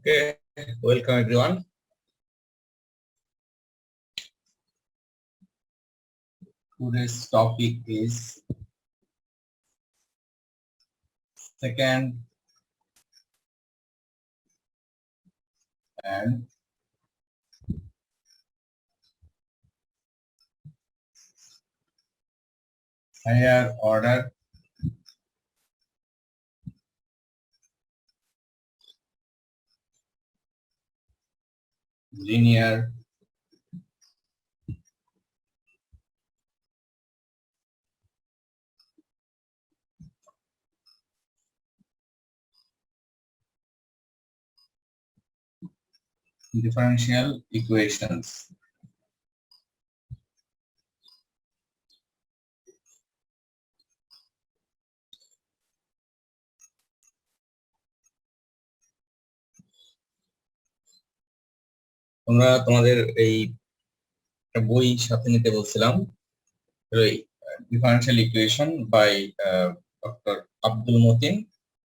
Okay, welcome everyone. Today's topic is second and higher order linear differential equations. তোমরা তোমাদের এই বই সাথে নিতে বলছিলাম, differential equation by doctor Abdul Matin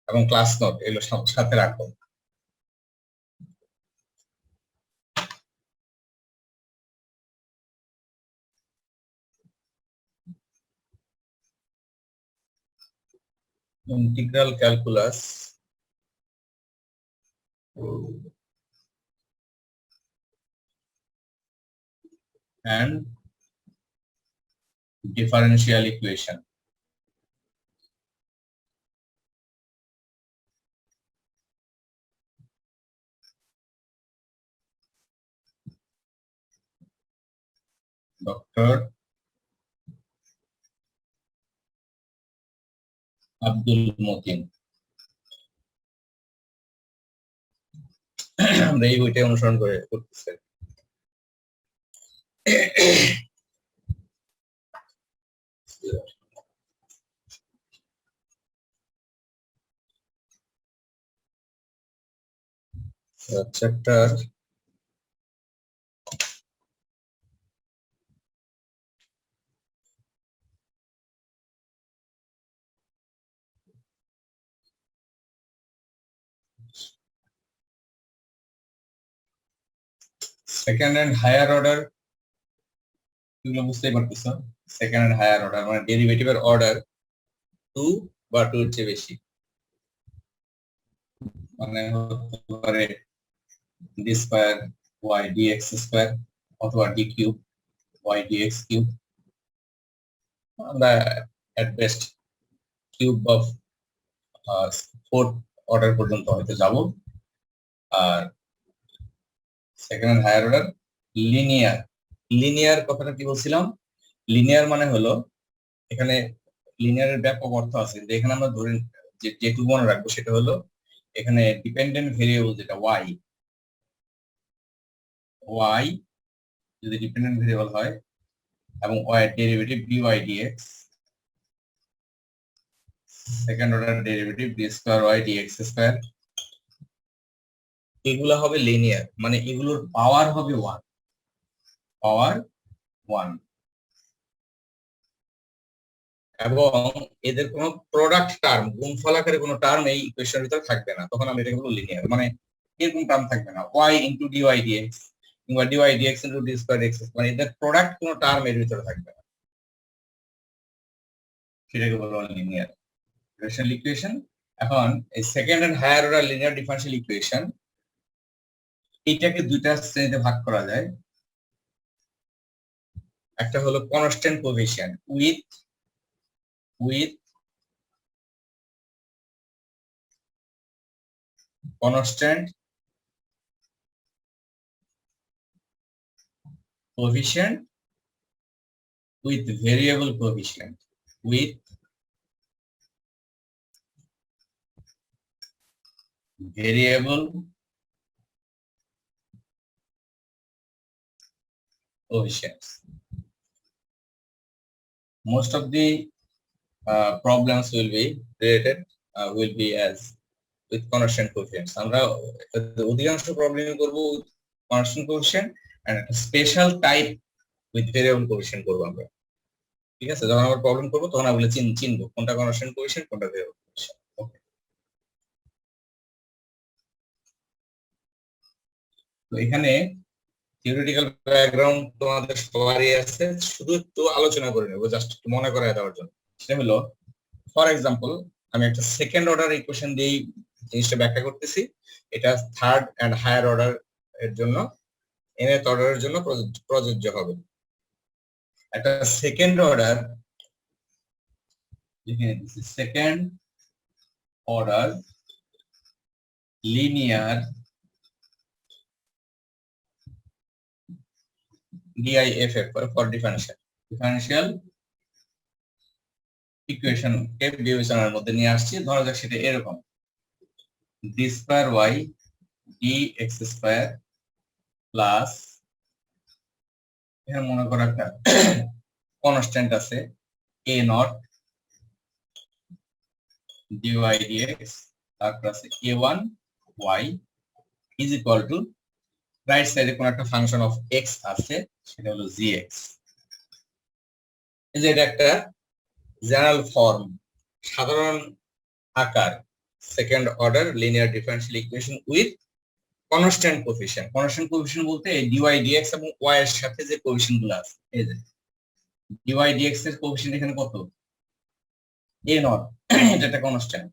এবং ক্লাস নোট এগুলো সাথে রাখো। Integral calculus and differential equation. Dr. Abdul Matin. আমরা এই বইটা অনুসরণ করে করতেছি। Chapter second and higher order, এগুলো বুঝতেই পারতেছো। সেকেন্ড এন্ড হায়ার অর্ডার মানে ডেরিভেটিভের অর্ডার 2 বা 2 এর চেয়ে বেশি, মানে হতে পারে d square y dx square অথবা d cube y dx cube. আমরা at best cube of fourth order পর্যন্ত হয়তো যাব। আর second and higher order linear. Linear কথাটা কি বলছিলাম? লিনিয়ার মানে হলো, এখানে লিনিয়ারের ব্যাপক অর্থ আছে, এখানে আমরা ধরে যেটুকু মনে রাখবো সেটা হলো এখানে ডিপেন্ডেন্ট ভেরিয়েবল যেটা ওয়াই, ওয়াই যদি ডিপেন্ডেন্ট ভেরিয়েবল হয় এবং ওয়াই এর derivative dy dx, second order derivative d square y dx square, এগুলো হবে লিনিয়ার, মানে এগুলোর পাওয়ার হবে 1, পাওয়ার 1, এবং এদের কোনো প্রোডাক্ট টার্ম, গুণফল আকারে কোনো টার্ম এই ইকুয়েশনের ভিতরে থাকবে না, তখন আমি এটাকে বলবো লিনিয়ার। মানে এরকম টার্ম থাকবে না, y ইনটু ডিওয়াই ডিএক্স কিংবা dy dx into d square x, মানে এদের প্রোডাক্ট কোনো টার্ম এর ভিতরে থাকবে না, সেটাকে বলবো লিনিয়ার ডিফারেনশিয়াল ইকুয়েশন। এখন এই second and higher order linear differential equation, এইটাকে দুইটা শ্রেণীতে ভাগ করা যায়। একটা হলো constant coefficient with constant coefficient with variable coefficient, with variable coefficients. Most of the problems will be related will be as with constant coefficients. আমরা অধিকাংশ প্রবলেম করব with constant coefficient and a special type with variable coefficient করব আমরা। ঠিক আছে, যখন আমরা problem করব তখন আমরা চিনবো কোনটা constant coefficient কোনটা variable coefficient। ওকে, এখানে থিওরিটিক্যাল ব্যাকগ্রাউন্ড তোমাদের সবারই আছে, শুধু একটু আলোচনা করে নেবো জাস্ট একটু মনে করায় দেওয়ার জন্য। সেটা হলো ফর এক্সাম্পল আমি একটা সেকেন্ড অর্ডার ইকুয়েশন দিয়ে জিনিসটা ব্যাখ্যা করতেছি। এটা থার্ড এন্ড হায়ার অর্ডার এর জন্য, nth অর্ডারের জন্য প্রযোজ্য হবে। একটা সেকেন্ড অর্ডার লিখে নিতেছি, second order linear DIFF for differential equation কে বিবেচনার মধ্যে নিয়ে আসছি। ধরা যাক সেটা এরকম, d square y dx square plus, এখানে মনে করো একটা কনস্ট্যান্ট আছে a নট dy dx, তারপর আছে a1 y is equal to, right সাইডে কোন একটা ফাংশন অফ x আছে, সেটা হলো gx। এই যে এটা একটা জেনারেল ফর্ম, সাধারণ আকার, second order linear differential equation with constant coefficient. Constant coefficient বলতে dy dx এবং y এর সাথে যে কোএফিশিয়েন্ট গুলো আছে, এই যে dy dx এর কোএফিশিয়েন্ট এখানে কত, a নট, এটা একটা constant.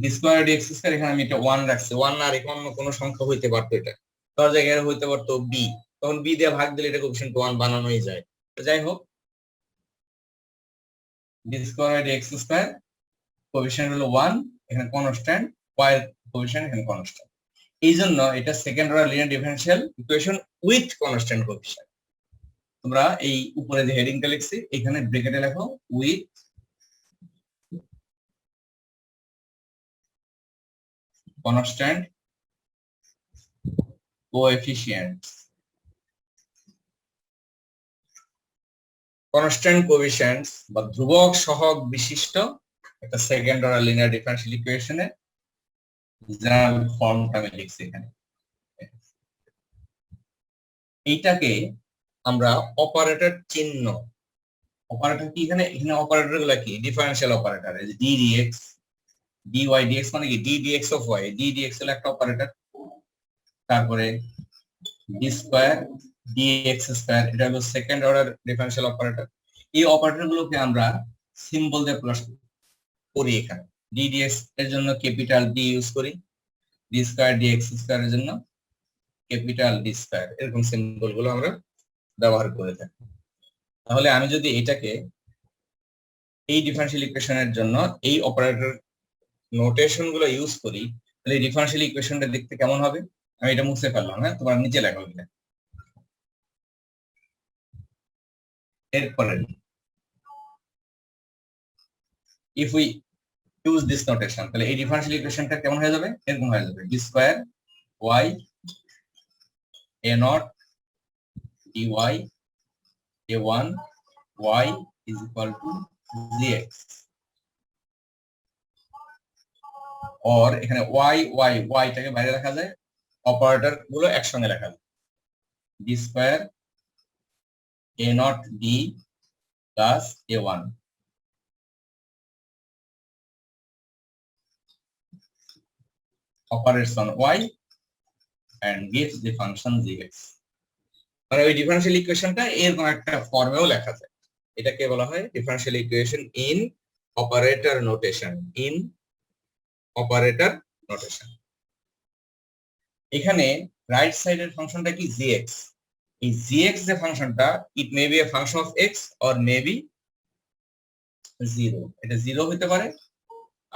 d square dx square, এখানে আমি এটা 1 রাখছি, 1 না রেখে অন্য কোনো সংখ্যা হইতে পারতো, এটা তার জায়গায় হইতে পারতো b, তখন b দিয়ে ভাগ দিলে এটা কোএফিশিয়েন্ট 1 বানানোই যায়। তো যাই হোক, d square dx square coefficient হলো 1, এখানে কনস্ট্যান্ট, y এর কোএফিশিয়েন্ট এখানে কনস্ট্যান্ট। এই জন্য এটা second order linear differential equation with constant coefficient. তোমরা এই উপরে যে হেডিংটা লিখছি এখানে ব্র্যাকেটে লেখো উইথ কনস্ট্যান্ট কোএফিশিয়েন্টস। কনস্ট্যান্ট কোএফিশিয়েন্টস বা ধ্রুবক সহগ বিশিষ্ট একটা সেকেন্ড অর্ডার লিনিয়ার ডিফারেনশিয়াল ইকুয়েশনের জেনারেল ফর্মটা আমি লিখছি এখানে। এইটাকে আমরা অপারেটর চিহ্ন, অপারেটর কি এখানে, এখানে অপারেটর গুলা কি, ডিফারেনশিয়াল অপারেটর, এই যে d dx dy dx মানে কি d dx of y, d dx হলো একটা অপারেটর, তারপরে d স্কয়ার dx স্কয়ার এটা হলো সেকেন্ড অর্ডার ডিফারেনশিয়াল অপারেটর। এই অপারেটর গুলোকে আমরা সিম্বল দিয়ে প্লাস করি, এখানে d dx এর জন্য ক্যাপিটাল D ইউজ করি, d স্কয়ার dx স্কয়ার এর জন্য ক্যাপিটাল D স্কয়ার, এরকম সিম্বল গুলো আমরা ব্যবহার করে থাকি। তাহলে আমি যদি এটাকে এই ডিফারেনশিয়াল ইকুয়েশনের জন্য এই অপারেটর নোটেশন গুলো ইউজ করি, তাহলে এই ডিফারেনশিয়াল ইকুয়েশনটা দেখতে কেমন হবে। আমি এটা মুছে ফেললাম, হ্যাঁ, তোমার নিচে লেখো এটা। এরপরে if we use this notation, তাহলে এই ডিফারেনশিয়াল ইকুয়েশনটা কেমন হয়ে যাবে, এরকম হয়ে যাবে, d square y a not dy a1 y is equal to gx, और এখানে y y y টাকে বাইরে রাখা যায়, অপারেটর গুলো একসঙ্গে লেখা যায়, d square a not d plus a1 operates on y and gives the function gx। মানে ওই ডিফারেনশিয়াল ইকুয়েশনটা এরকম একটা ফর্মেও লেখা যায়, এটাকে বলা হয় differential equation in operator notation, in operator notation. এখানে রাইট সাইডের ফাংশনটা কি gx, এই gx যে ফাংশনটা, it may be a function of x or may be 0, এটা 0 হতে পারে,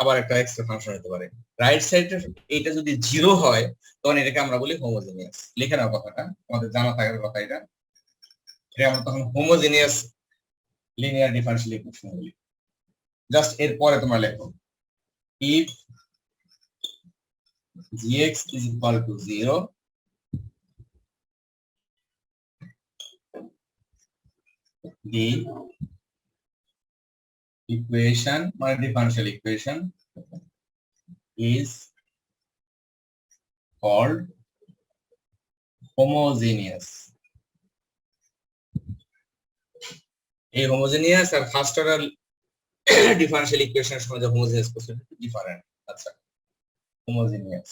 আবার একটা x এর ফাংশন হতে পারে। রাইট সাইডের এটা যদি 0 হয় তখন এটাকে আমরা বলি হোমোজেনিয়াস। লিখে নাও কথাটা, তোমাদের জানা থাকার কথা, এটা আমরা তখন হোমোজেনিয়াস লিনিয়ার ডিফারেনশিয়াল ইকুয়েশন বলি। জাস্ট এরপরে তোমরা লেখো if gx is equal to 0 the equation, my differential equation is called homogeneous। এই হোমোজেনিয়াস আর ফার্স্ট অর্ডার ডিফারেনশিয়াল ইকুয়েশনের সময় যে হোমোজেনিয়াস কোশ্চেন ডিফারেন্ট। আচ্ছা, হোমোজেনিয়াস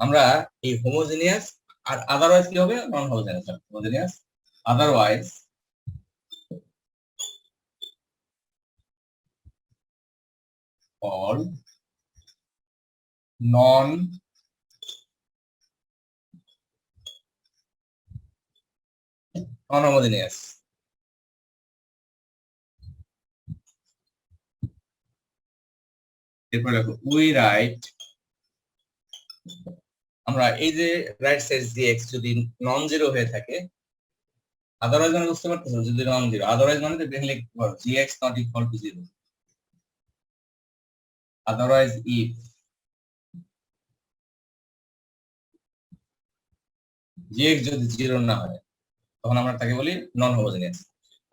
আমরা এই হোমোজেনিয়াস আর আদারওয়াইজ কি হবে, non homogeneous. Homogeneous otherwise all non homogeneous। এরপর দেখো উই রাইট, আমরা এই যে রাইট সাইড জিএক্স যদি নন জিরো হয়ে থাকে, আদারওয়াইজ মানে বুঝতে পারতেছো, যদি নন জিরো, আদারওয়াইজ মানে লিখতে পারো GX not equal to zero. Otherwise if GX যদি জিরো না হয় তখন আমরা তাকে বলি নন হোমোজেনিয়াস।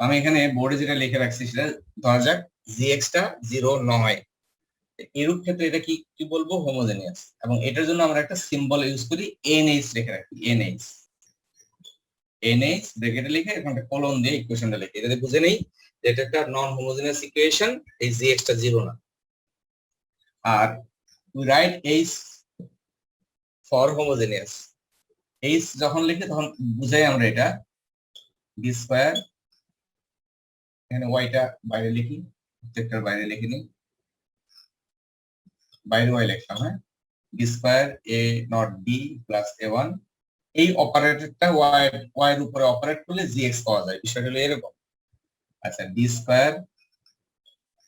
আমি এখানে বোর্ডে যেটা লিখে রাখছি সেটা ধরা যাক জিএক্স টা জিরো নয়, এরূপ ক্ষেত্রে এটা কি কি বলবো, হোমোজেনিয়াস। এবং এটার জন্য আমরা একটা সিম্বল ইউজ করি, এনএইচ লিখে রাখি, এনএইচ। এনএইচ ব্র্যাকেটে লিখে এখন একটা কলন দিয়ে ইকুয়েশনটা লিখি, এটাতে বুঝে নেই যে এটা একটা নন হোমোজেনিয়াস ইকুয়েশন, এই জিএক্স টা জিরো না। আর we write h for homogeneous, h যখন লিখি তখন বুঝাই আমরা এটা বি স্কয়ার, এখানে ওয়াইটা বাইরে লিখি, প্রত্যেকটার বাইরে লিখে নিই, বাইরে ওয়াই লিখলাম, হ্যাঁ, b square a not b plus a one. এই অপারেটরটা ওয়াই এর উপরে অপারেট করলে জিএক্স পাওয়া যায়, বিষয়টা হলো এরকম। আচ্ছা, b square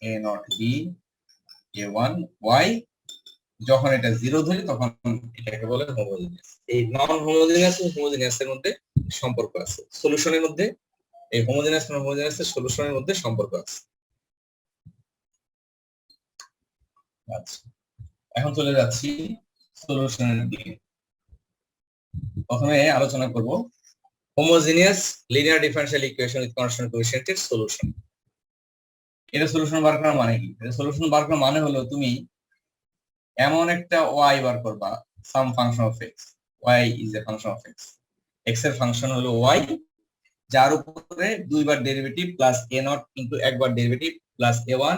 a not b a one y, যখন এটা জিরো ধরি তখন এটাকে বলে হোমোজেনিয়াস। এই নন হোমোজেনিয়াস ও হোমোজেনিয়াস এর মধ্যে সম্পর্ক আছে, সলিউশনের মধ্যে এই হোমোজেনিয়াস নন হোমোজেনিয়াস এর সলিউশনের মধ্যে সম্পর্ক আছে। আচ্ছা, এখন চলে যাচ্ছি সলিউশনের দিকে। প্রথমে আলোচনা করব homogeneous linear differential equation with constant কোএফিসিয়েন্টের সলিউশন। এটা সলিউশন বার করার মানে কি? এটা সলিউশন বার করার মানে হলো তুমি এমন একটা ওয়াই বার করবা, some function of x, y is a function of x, x এর ফাংশন হলো ওয়াই, যার উপরে দুইবার derivative plus a naught into একবার derivative plus a one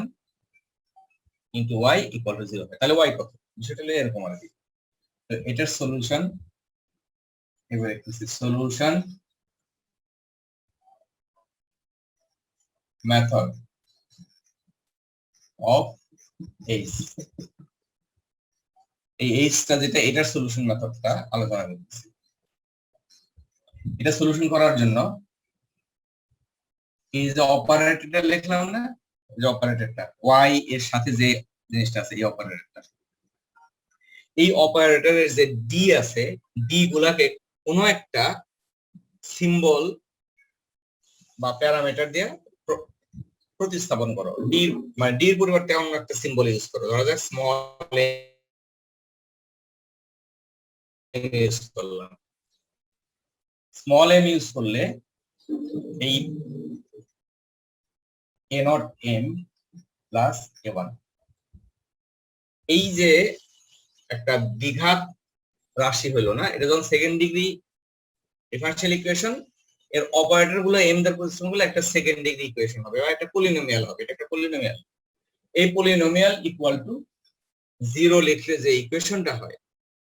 into y equal to zero হয়। তাহলে ওয়াই কত? বিষয়টা হলো এরকম আর কি। তো এটার সলিউশন, এবার একটু সলিউশন মেথড অফ এইচ, এই এইচটা যেটা, এটার সলিউশন মেথডটা আলোচনা করতেছি। এটা সলিউশন করার জন্য এই যে অপারেটরটা লিখলাম না, যে অপারেটরটা ওয়াই এর সাথে যে জিনিসটা আছে, এই অপারেটরটা, এই অপারেটরের যে ডি আছে, ডি গুলাকে কোনো একটা সিম্বল বা প্যারামিটার দিয়ে প্রতিস্থাপন করো। ডি মানে ডির পরিবর্তে অন্য একটা সিম্বল ইউজ করো, ধরা যাক স্মল এম ইউজ করলাম। স্মল এম ইউজ করলে এই a naught m plus a one, এই যে একটা দ্বিঘাত রাশি হলো না, এটা যখন সেকেন্ড ডিগ্রি ডিফারেনশিয়াল ইকুয়েশন, এর অপারেটর গুলো এম দ্বারা প্রতিস্থাপন করলে একটা সেকেন্ড ডিগ্রি ইকুয়েশন হবে বা একটা পলিনোমিয়াল হবে। এটা একটা পলিনোমিয়াল। এই পলিনোমিয়াল ইকুয়াল টু জিরো লিখলে যে ইকুয়েশনটা হয়,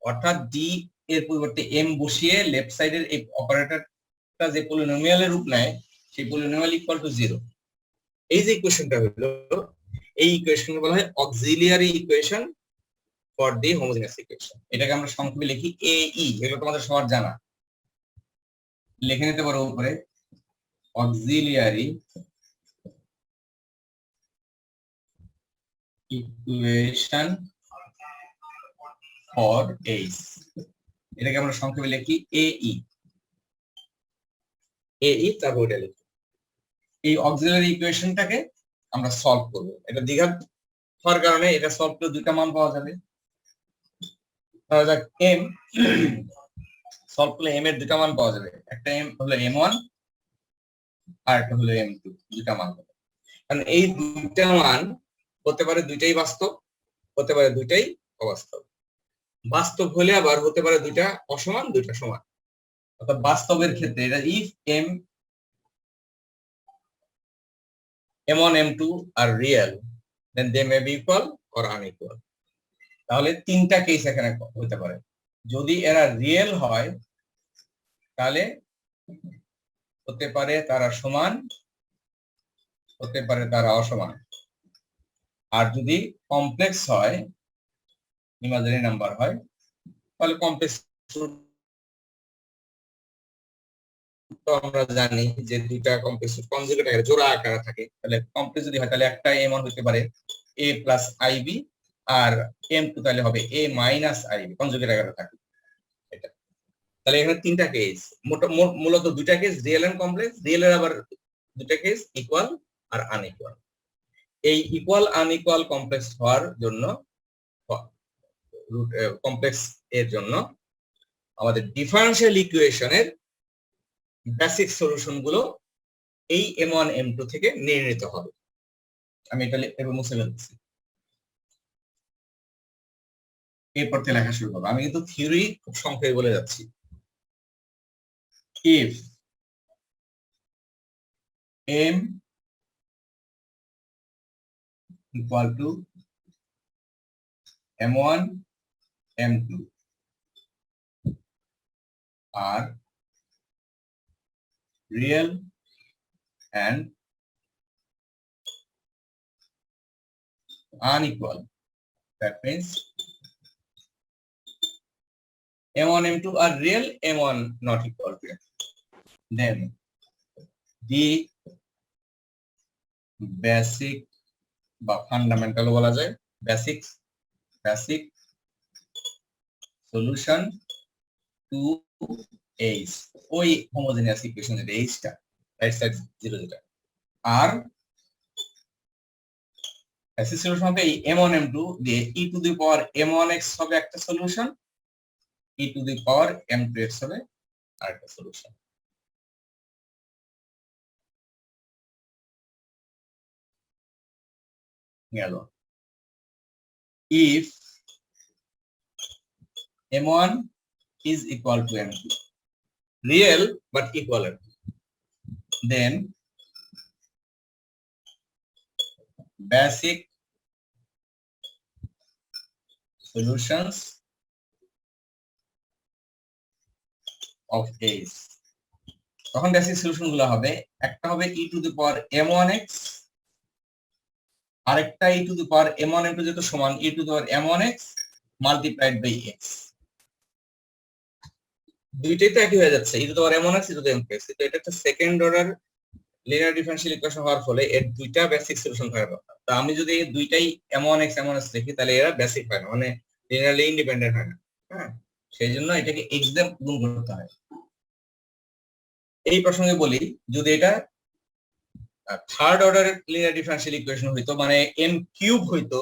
অর্থাৎ ডি এর পরিবর্তে এম বসিয়ে লেফট সাইডের এই অপারেটরটা যে পলিনোমিয়ালের রূপ নেয়, সেই পলিনোমিয়াল ইকুয়াল টু জিরো। এই যে ইকুয়েশনটা হলো, এই ইকুয়েশন বলা হয় auxiliary equation for the homogeneous equation. এটাকে আমরা সংক্ষেপে লিখি এই, এগুলো তোমাদের সবার জানা, লিখে নিতে পারো উপরে, অক্সিলিয়ারি ইকুয়েশন ফর এইচ, এটাকে আমরা সংক্ষেপে লিখি এই, তারপর এটা লিখি। এই অক্সিলিয়ারি ইকুয়েশনটাকে আমরা সলভ করব। এটা দ্বিঘাত হওয়ার কারণে এটা সলভ করে দুইটা মান পাওয়া যাবে। ধরা যাক এম, সলভ করলে এম এর দুটা মান পাওয়া যাবে, একটা এম হলো m1 আর একটা হলো m2, দুটা মান পাবে। কারণ এই দুইটা মান হতে পারে দুইটাই বাস্তব, হতে পারে দুইটাই অবাস্তব। বাস্তব হলে আবার হতে পারে দুইটা অসমান, দুইটা সমান। অর্থাৎ বাস্তবের ক্ষেত্রে এটা if m1 m2 are real, then they may be equal or unequal. তাহলে তিনটা কেস এখানে হতে পারে। যদি এরা রিয়েল হয় তাহলে হতে পারে তারা সমান, হতে পারে তারা অসমান। আর যদি কমপ্লেক্স হয়, ইমাজিনারি নাম্বার হয়, তাহলে কমপ্লেক্স তো আমরা জানি যে দুইটা কমপ্লেক্স কনজুগেট আকারে জোড়া আকারে থাকে। তাহলে কমপ্লেক্স যদি হয় তাহলে একটা এম1 হতে পারে a plus i b, R m2 তাহলে হবে a মাইনাস আইবি, কনজুগেট আকারে থাকে এটা। তাহলে এখানে তিনটা কেস, মূলত দুইটা কেস, রিয়েল এন্ড কমপ্লেক্স। রিয়েলের আবার দুইটা কেস, ইকুয়াল আর আনইকুয়াল। এই ইকুয়াল আনইকুয়াল কমপ্লেক্স হওয়ার জন্য, কমপ্লেক্স এর জন্য আমাদের ডিফারেনশিয়াল ইকুয়েশনের বেসিক সলিউশন গুলো এই m1 m2 থেকে নিয়ে নিতে হবে। আমি এটা এবার মুছে ফেলছি, এরপর থেকে লেখা শুরু করবো। আমি কিন্তু থিওরি খুব সংক্ষেপে বলে যাচ্ছি। if m equal to m1 m2 are real and unequal, that means m1 m2 are real, m1 not equal to m, then the basic বা ফান্ডামেন্টাল বলা যায়, বেসিক সলিউশন টু এইচ, ওই হোমোজেনিয়াস ইকুয়েশন যেটা এইচটা right side 0 যেটা, আর basic solution হবে এই m1 m2 দিয়ে e to the power m1x হবে একটা solution, e to the power m2x হবে আরেকটা সলিউশন। গেল। if m1 is equal to m2, real but equal, then basic solutions of A's, তখন বেসিক সলিউশন গুলো হবে, একটা হবে e to the power m1x, আরেকটা e to the power m1 m2 যেটা সমান e to the power m1x multiplied by x, দুইটাই তো একই হয়ে যাচ্ছে, e to the power m1x e to the m2x। কিন্তু এটা একটা second order linear differential equation হওয়ার ফলে এর দুইটা বেসিক সলিউশন থাকার কথা। তো আমি যদি এই দুইটাই m1x m1x লিখি তাহলে এরা বেসিক হয় না, মানে লিনিয়ারলি ইন্ডিপেন্ডেন্ট হয় না। হ্যাঁ, সেই জন্য এটাকে x দিয়ে গুণ করতে হয়। এই প্রসঙ্গে বলি, যদি এটা third order linear differential equation হইতো, মানে m কিউব হইতো,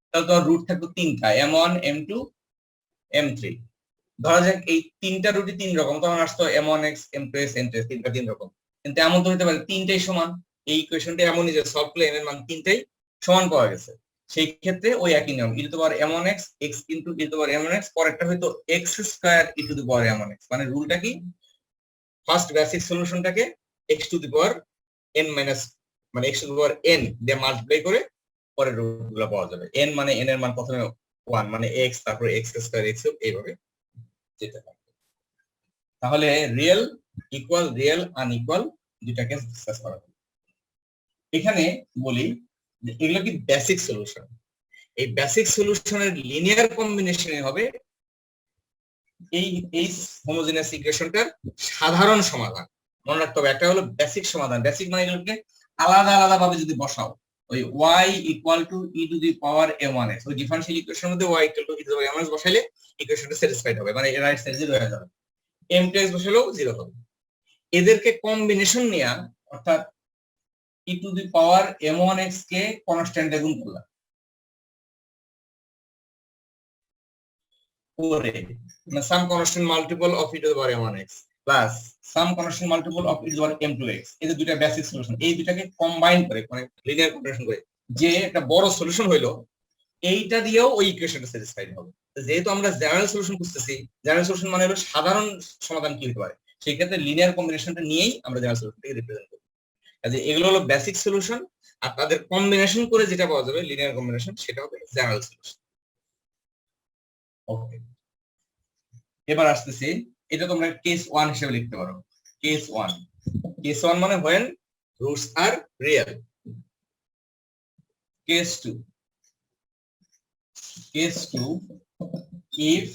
তাহলে তো রুট থাকতো তিনটা, m1 m2 m3। ধরা যাক এই তিনটা রুটই তিন রকম, তখন আসতো m1x m2x m3x, তিনটা তিন রকম। কিন্তু এমন তো হতে পারে তিনটাই সমান, এই ইকুয়েশনটা এমনই যে সলভ করলে m এর মান তিনটাই সমান পাওয়া গেছে। সেই ক্ষেত্রে ওই একই নিয়ম, e to the power m1x x into e to the power m1x, পরেরটা হয়তো x square e to the power m1x। মানে রুলটা কি, ফার্স্ট বেসিক সলিউশনটাকে x to the power n minus, মানে x to the power n দিয়ে multiply করে পরের রুটগুলো পাওয়া যাবে। n মানে n এর মান প্রথমে 1, মানে x, তারপরে x স্কয়ার x এইভাবে যেতে পারে। তাহলে রিয়েল, ইকুয়াল, রিয়েল, আনইকুয়াল দুইটাকে ডিসকাস করা হবে। এখানে বলি যে এগুলো কি বেসিক সলিউশন, এই বেসিক সলিউশনের লিনিয়ার কম্বিনেশনে হবে এই এই হোমোজেনিয়াস ইকুয়েশনটার সাধারণ সমাধান। মনে রাখতে হবে, একটা হলো বেসিক সমাধান, বেসিক মানে এগুলোকে আলাদা আলাদা ভাবে যদি বসাও, ওই y equal to e to the power m1x, ওই ডিফারেনশিয়াল ইকুয়েশনের মধ্যে y equal to e to the power m1x বসাইলে ইকুয়েশনটা স্যাটিসফাইড হবে, মানে রাইট সাইড 0 হয়ে যাবে, m2x বসালেও 0 হবে। এদেরকে কম্বিনেশন নিয়ে, অর্থাৎ e to the power m1x কে কনস্ট্যান্টে গুণ করলাম করে, মানে some constant multiple of e to the power m1x plus some constant multiple of e to the power m2x, এই যে দুইটা বেসিক সলিউশন, এই দুইটাকে কম্বাইন করে, মানে লিনিয়ার কম্বিনেশন করে যে একটা বড় সলিউশন হইলো, এইটা দিয়েও ওই ইকুয়েশনটা স্যাটিসফাইড হবে। যেহেতু আমরা জেনারেল সলিউশন খুঁজতেছি, জেনারেল সলিউশন মানে হলো সাধারণ সমাধান কি হতে পারে, সেই ক্ষেত্রে লিনিয়ার কম্বিনেশনটা নিয়েই আমরা জেনারেল সলিউশনটাকে রিপ্রেজেন্ট করি। কাজে এগুলো হলো বেসিক সলিউশন, আর তাদের কম্বিনেশন করে যেটা পাওয়া যাবে লিনিয়ার কম্বিনেশন, সেটা হবে জেনারেল সলিউশন। ওকে। এবার আসতেছে, এটা তোমরা কেস 1 হিসেবে লিখতে পারো। কেস 1, কেস 1 মানে when roots are real. Case 2, case 2, if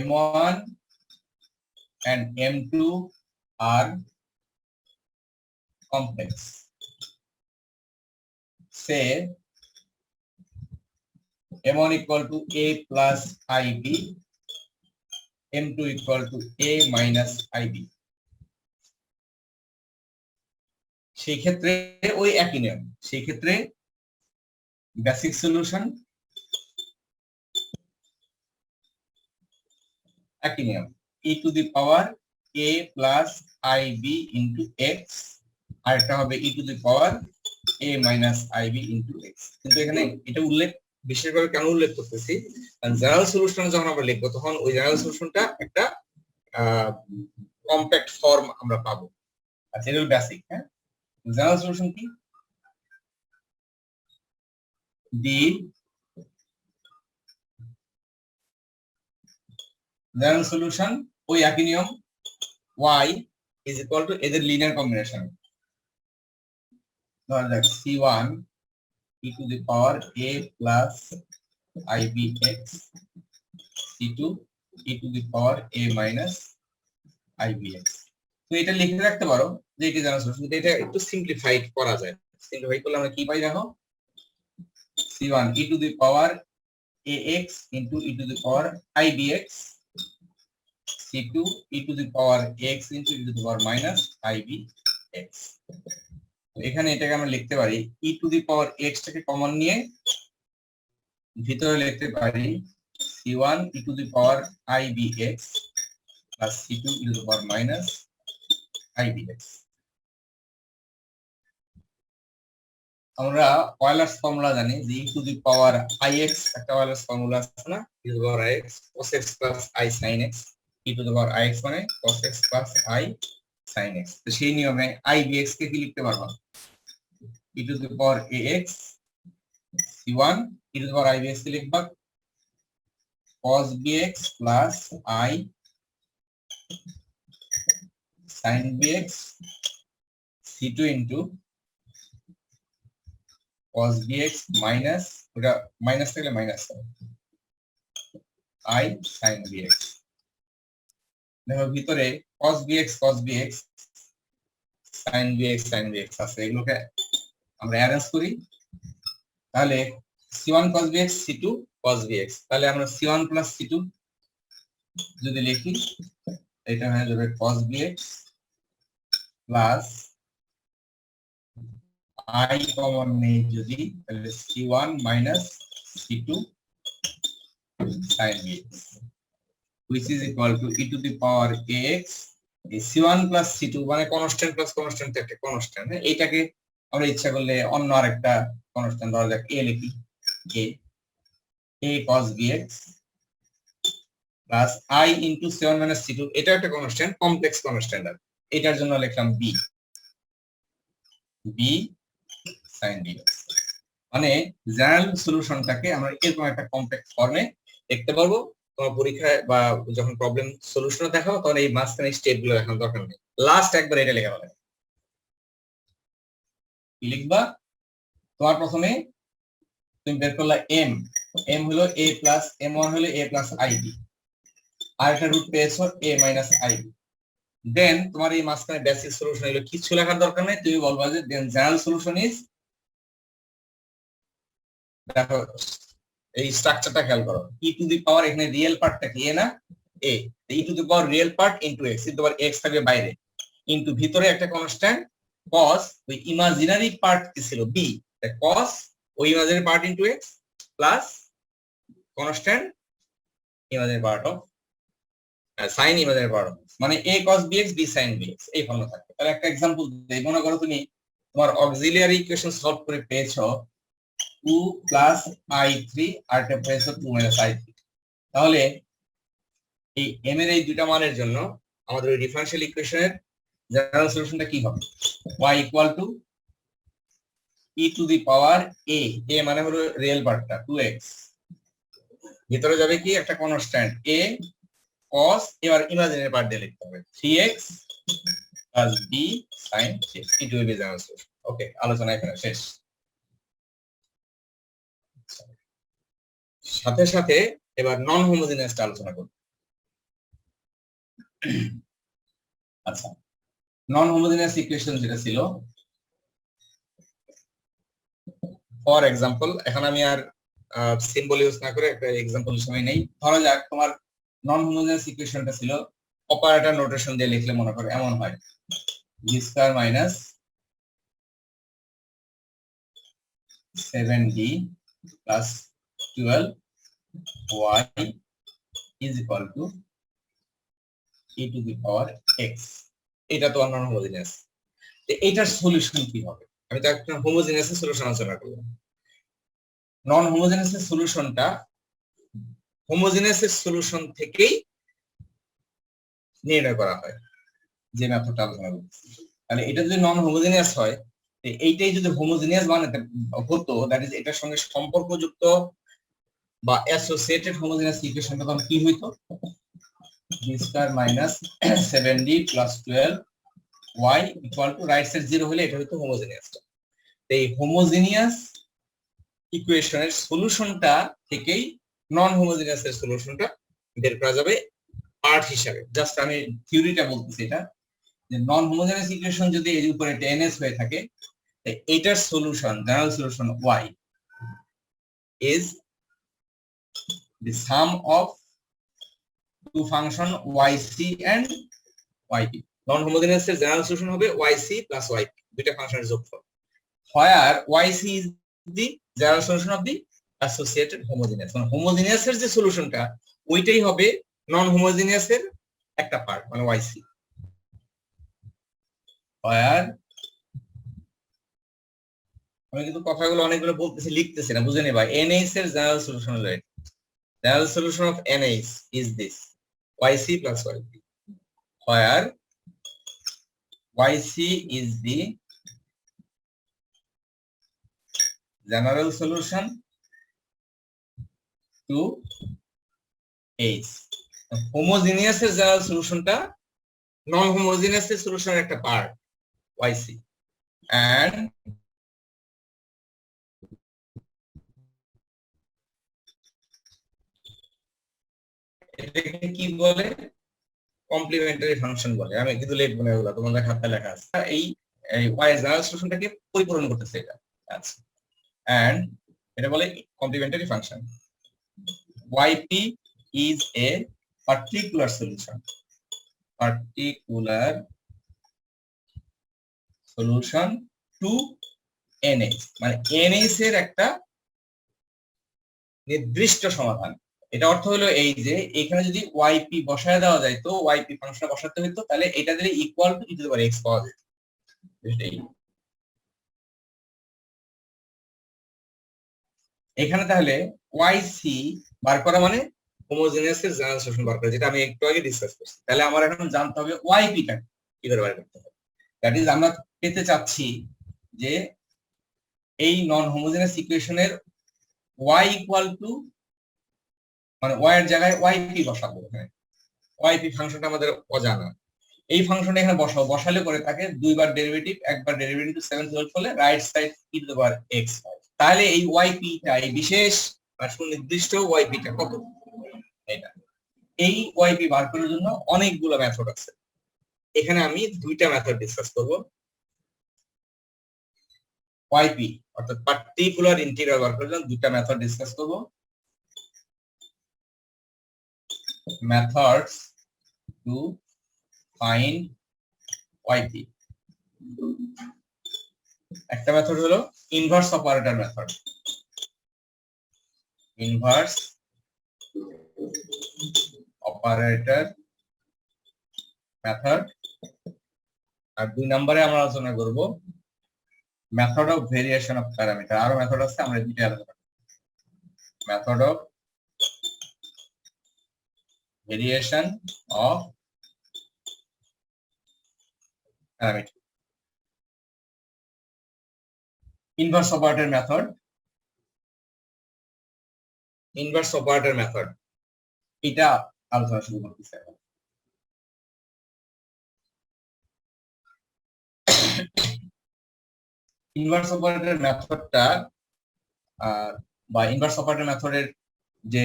m1 and m2 are complex, say m1 equal to a plus ib, m2 equal to a minus ib, সেই ক্ষেত্রে ওই একই নিয়ম। সেই ক্ষেত্রে বেসিক সলিউশন একই নিয়ম, e to the power a plus ib into x, আর এটা হবে e to the power a minus ib into x. কিন্তু এখানে এটা উল্লেখ বিশেষভাবে কেন উল্লেখ করতেছি, কারণ জেনারেল সলিউশন যখন আমরা লিখবো তখন ওই জেনারেল সলিউশনটা একটা কম্প্যাক্ট ফর্ম আমরা পাবো। আচ্ছা, এটা হলো বেসিক। হ্যাঁ, জেনারেল সলিউশন কি? দি জেনারেল সলিউশন ওই একই নিয়ম, y is equal to এদের লিনিয়ার কম্বিনেশন। ধরা যাক c1 e to the power a plus ibx, c2 e to the power a minus ibx। তো এটা লিখে রাখতে পারো যে এটা জেনারেল সলিউশন। এটা একটু সিম্পলিফাইড করা যায়। সিম্পলিফাই করলে আমরা কি পাই দেখো, c1 e to the power ax into e to the power ibx, c2 e to the power x into e to the power minus ibx। এখানে এটাকে আমরা লিখতে পারি e to the power x টাকে কমন নিয়ে ভিতরে লিখতে পারি c1 e to the power ibx plus c2 e to the power minus ibx। আমরা অয়েলার্স ফর্মুলা জানি যে e to the power ix একটা অয়েলার্স ফর্মুলা আছে না, e to the power ix cos x plus i sin x, e to the power ix মানে cos x plus i sin x। তো সেই নিয়মে ibx কে কি লিখতে পারবা, e to the power ax, c1 e to the power ibx কে লিখবা cos bx plus I sin bx, c2 into cos bx minus, ওটা minus থাকলে মাইনাস I sin bx। দেখো ভিতরে cos bx sin bx আছে, এগুলোকে আমরা arrange করি। তাহলে c1 cos bx c2 cos bx, তাহলে আমরা c1 plus c2 যদি লিখি এটা হয়ে যাবে cos bx plus I common নেই যদি, তাহলে c1 minus c2 sin bx which is equal to e to the power ax, c1 plus c2 মানে কনস্ট্যান্ট প্লাস কনস্ট্যান্ট একটা কনস্ট্যান্ট। এইটাকে আমরা ইচ্ছা করলে অন্য আরেকটা কনস্ট্যান্ট ধরা যাক a লিখি, a cos bx plus I into c1 minus c2, এটা একটা কনস্ট্যান্ট, কমপ্লেক্স কনস্ট্যান্ট। আর এটার জন্য লিখলাম b sin bx। মানে জেনারেল সলিউশনটাকে আমরা এরকম একটা কমপ্লেক্স ফর্মে লিখতে পারবো। তোমার পরীক্ষায় বা যখন প্রবলেম সলিউশন দেখাবো তখন এই মাঝখানে স্টেপ গুলো দেখানোর দরকার নেই, লাস্ট একবার এটা লেখা হবে। কি লিখবা, তোমার প্রথমে তুমি বের করলা m হলো a প্লাস m1 হলো a প্লাস ib, আর একটা রুট পেয়েছো a মাইনাস ib। দেন তোমার এই মাঝখানে বেসিক সলিউশন হলো, কিছু লেখার দরকার নেই, তুমি বলবা যে দেন জেনারেল সলিউশন ইজ, দেখো এই স্ট্রাকচারটা খেয়াল করো, e টু দি পাওয়ার এখানে রিয়েল পার্টটা কি a না a, e to the power real part into x, e to the power x থাকবে বাইরে, ইনটু ভিতরে একটা কনস্ট্যান্ট cos, ওই ইমাজিনারি পার্ট কি ছিল b, cos ওই imaginary part into x plus constant imaginary part of sin imaginary part of, মানে a cos bx b sin bx এই ফর্মুলা থাকবে। তাহলে একটা एग्जांपल দেই, মনে করো তুমি তোমার অক্সিলিয়ারি ইকুয়েশন সলভ করে পেয়েছো 2 plus i3 আর একটা পেয়েছো 2 minus i3। তাহলে এই m এর এই দুটো মানের জন্য আমাদের ওই ডিফারেনশিয়াল ইকুয়েশনের জেনারেল সলিউশনটা কি হবে, y equal to e to the power a মানে হলো রিয়েল পার্টটা 2x, ভিতরে যাবে কি একটা কনস্ট্যান্ট a cos, এবার ইমাজিনারি পার্ট দিয়ে লিখতে হবে 3x প্লাস b sin 6, এটি হবে জেনারেল সলিউশন। ওকে, আলোচনা এখানে শেষ। সাথে সাথে এবার নন হোমোজেনিয়াসটা আলোচনা করব। আচ্ছা, নন হোমোজেনিয়াস ইকুয়েশন যেটা ছিল, ফর এক্সাম্পল, এখন আমি আর সিম্বল ইউজ না করে একটা এক্সাম্পল হিসেবে নেই। ধরা যাক তোমার নন হোমোজেনিয়াস ইকুয়েশনটা ছিল অপারেটর নোটেশন দিয়ে লিখলে মনে করো এমন হয় b square minus 7d plus 12y is equal to e to the power x। এটা তো নন হোমোজেনিয়াস। এটার সলিউশন কি হবে? আমি তো একটা হোমোজেনিয়াস এর সলিউশন আলোচনা করলাম। নন হোমোজেনিয়াস এর সলিউশনটা হোমোজেনিয়াস এর সলিউশন থেকেই নির্ণয় করা হয়, যে মেথডটা আলোচনা করছি। তাহলে এটা যদি নন হোমোজেনিয়াস হয়, এইটাই যদি হোমোজেনিয়াস বানাতে হতো, দ্যাট ইজ এটার সঙ্গে সম্পর্কযুক্ত বা অ্যাসোসিয়েটেড হোমোজেনিয়াস ইকুয়েশনটা তখন কি হইতো? b square minus 7d plus 12y equal to right side 0 হলে এটা হতো হোমোজেনিয়াসটা। এই হোমোজেনিয়াস ইকুয়েশনের সলিউশনটা থেকেই নন হোমোজেনিয়াস এর সলিউশনটা বের করা যাবে পার্ট হিসাবে। জাস্ট আমি থিওরিটা বলতেছি, এটা যে নন হোমোজেনিয়াস ইকুয়েশন যদি এর উপরে ns হয়ে থাকে, এটার solution, general solution y is the sum of two function yc and yp. Non homogeneous এর জেনারেল সলিউশন হবে yc plus yp, দুইটা ফাংশনের যোগফল। where yc is the general solution of the associated homogeneous, মানে homogeneous এর যে সলিউশনটা ওইটাই হবে নন হোমোজেনিয়াস এর একটা পার্ট, মানে yc। where, আমি কিন্তু কথাগুলো অনেকগুলো বলতেছি, লিখতেছি না, বুঝে নেবা। NH এর জেনারেল সলিউশন হলো এটা। General solution of NH is this yc plus yp, where yc is the general solution to H। Homogeneous এর জেনারেল সলিউশনটা নন হোমোজেনিয়াস এর সলিউশনের একটা পার্ট yc, and এটাকে কি বলে? কমপ্লিমেন্টারি ফাংশন বলে। আমি কিন্তু লিখবো না এগুলো, তোমাদের খাতায় লেখা আছে। এই y এর জেনারেল সলিউশনটাকে পরিপূরণ করতেছে এটা। আচ্ছা, and এটা বলে complimentary function. yp is a particular solution, to NH, মানে NH এর একটা নির্দিষ্ট সমাধান। এটা অর্থ হলো এই যে এখানে যদি yp বসায় দেওয়া যায়, তো yp ফাংশন বসাতে হইতো, তাহলে এটা দিলে equal to e to the power x পাওয়া যেত। এখানে তাহলে yc বার করা মানে হোমোজেনিয়াস এর জেনারেল সলিউশন বার করা, যেটা আমি একটু আগে ডিসকাস করছি। তাহলে আমার এখন জানতে হবে yp টা কি করে বার করতে হবে। দ্যাট ইজ আমরা পেতে চাচ্ছি যে এই নন হোমোজেনিয়াস ইকুয়েশনের y ইকুয়াল টু, মানে y এর জায়গায় yp বসাবো। হ্যাঁ, yp ফাংশনটা আমাদের অজানা। এই ফাংশনটা এখানে বসাবো, বসালে পরে তাকে দুইবার ডেরিভেটিভ, একবার ডেরিভেটিভ 7 12 হলে right side e to the power x হয়। তাহলে এই yp টা, এই বিশেষ বা সুনির্দিষ্ট yp টা কত, এটা এই yp বার করার জন্য অনেকগুলো মেথড আছে। এখানে আমি দুইটা মেথড ডিসকাস করব। yp অর্থাৎ পার্টিকুলার ইন্টিগ্রাল বার করার জন্য দুইটা মেথড ডিসকাস করব। methods to find yp। একটা মেথড হলো inverse operator method, inverse operator method. আর দুই নম্বরে আমরা আলোচনা করব method of variation of parameter. আরো মেথড আছে, আমরা দুইটা আলোচনা করব। Method of variation of parameter. Inverse operator method, inverse operator method এটা আলোচনা শুরু করতেছি এখন। ইনভার্স অপারেটর মেথডটা বা ইনভার্স অপারেটর মেথডের যে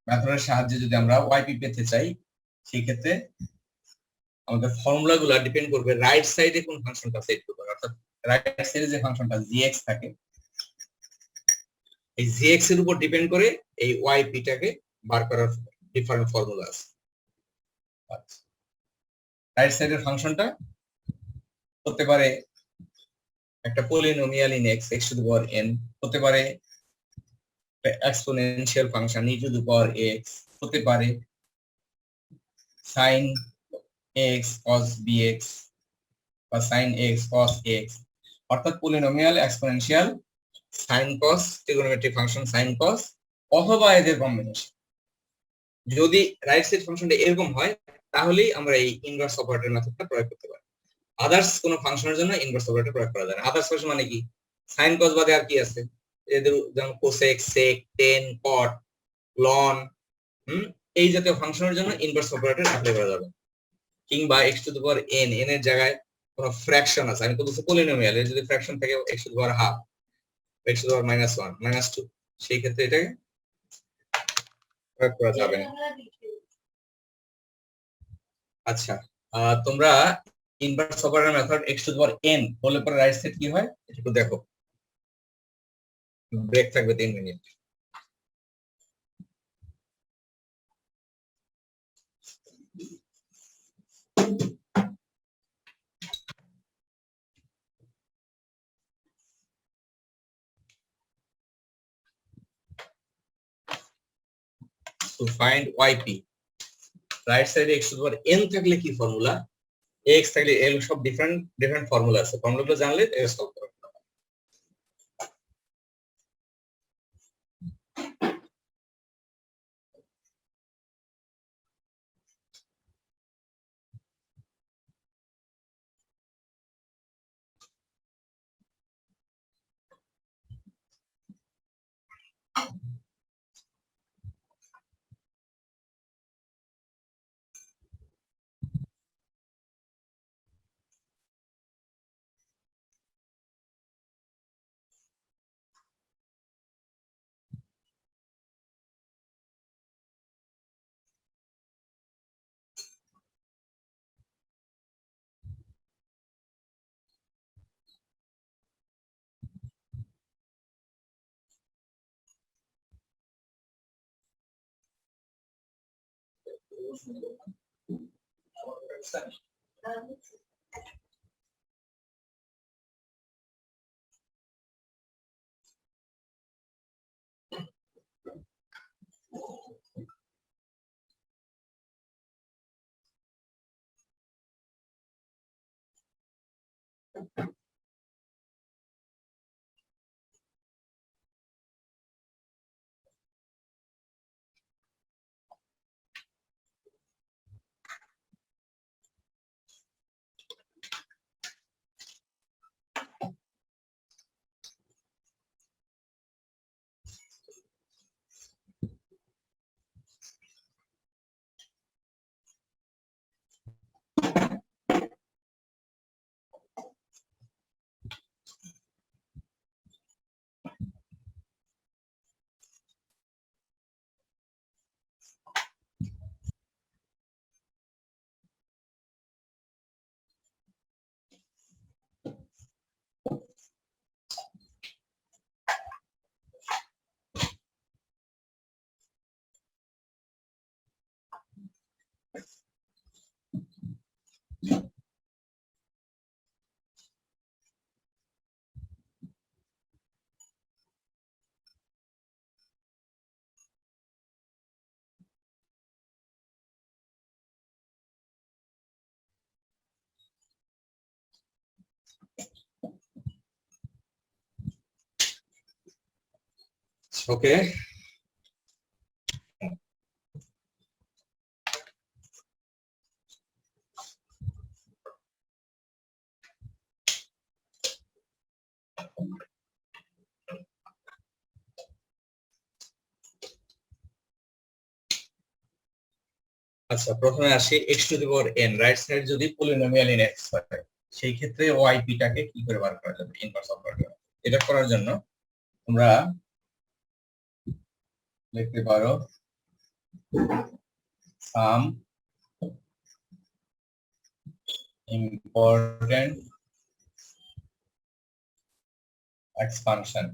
মেথডের সাহায্যে যদি আমরা ওয়াইপি পেতে চাই, সেই ক্ষেত্রে আমাদের ফর্মুলা গুলা ডিপেন্ড করবে রাইট সাইডে কোন ফাংশনটা সেট করবে। অর্থাৎ রাইট সাইডে যে ফাংশনটা gx থাকে, এই gx এর উপর ডিপেন্ড করে এই ওয়াইপি টাকে বার করার ডিফারেন্ট ফর্মুলা আছে। আচ্ছা, রাইট সাইডের ফাংশনটা হতে পারে একটা polynomial in x x to the power n, হতে পারে exponential function e to the power x, হতে পারে sin x cos bx বা sin x cos x, অর্থাৎ polynomial, exponential, sin cos, trigonometric function sin cos, অথবা এদের combination. যদি right side ফাংশনটা এরকম হয় তাহলেই আমরা এই ইনভার্স অপারেটর মেথডটা প্রয়োগ করতে পারি। আদার্স কোন ফাংশনের জন্য ইনভার্স অপারেটর প্রয়োগ করা যায় না। আদার্স ফাংশন মানে কি? sin cos বাদে আর কি আছে? এদের যেমন cosec, sec, tan, cot, ln, এই জাতীয় ফাংশনের জন্য ইনভার্স অপারেটর অ্যাপ্লাই করা যাবে। কিংবা x to the power n, n এর জায়গায় কোন ফ্র্যাকশন আছে, আমি তো বলছি পলিনোমিয়াল, এর যদি ফ্র্যাকশন থাকে x to the power half, x to the power -1, -2, সেই ক্ষেত্রে এটাকে প্রয়োগ করা যাবে না। আচ্ছা, তোমরা inverse operator method x to the power n বলে পরে রাইট সাইড কি হয় একটু দেখো। ব্রেক থাকবে 3 minute. To find yp, right সাইডে x to the power n থাকলে কি ফর্মুলা, x থাকলে l, সব ডিফারেন্ট ফর্মুলা আছে। ফর্মুলাগুলো জানলে এটা সলভ করা যাবে। ওকে, আচ্ছা, প্রথমে আসি x to the power n, right side যদি পলিনোমিয়াল ইন x হয় সেই ক্ষেত্রে yp টাকে কি করে বার করা যাবে, ইনভার্স অপারেটর। এটা করার জন্য তোমরা লিখতে পারো some important expansion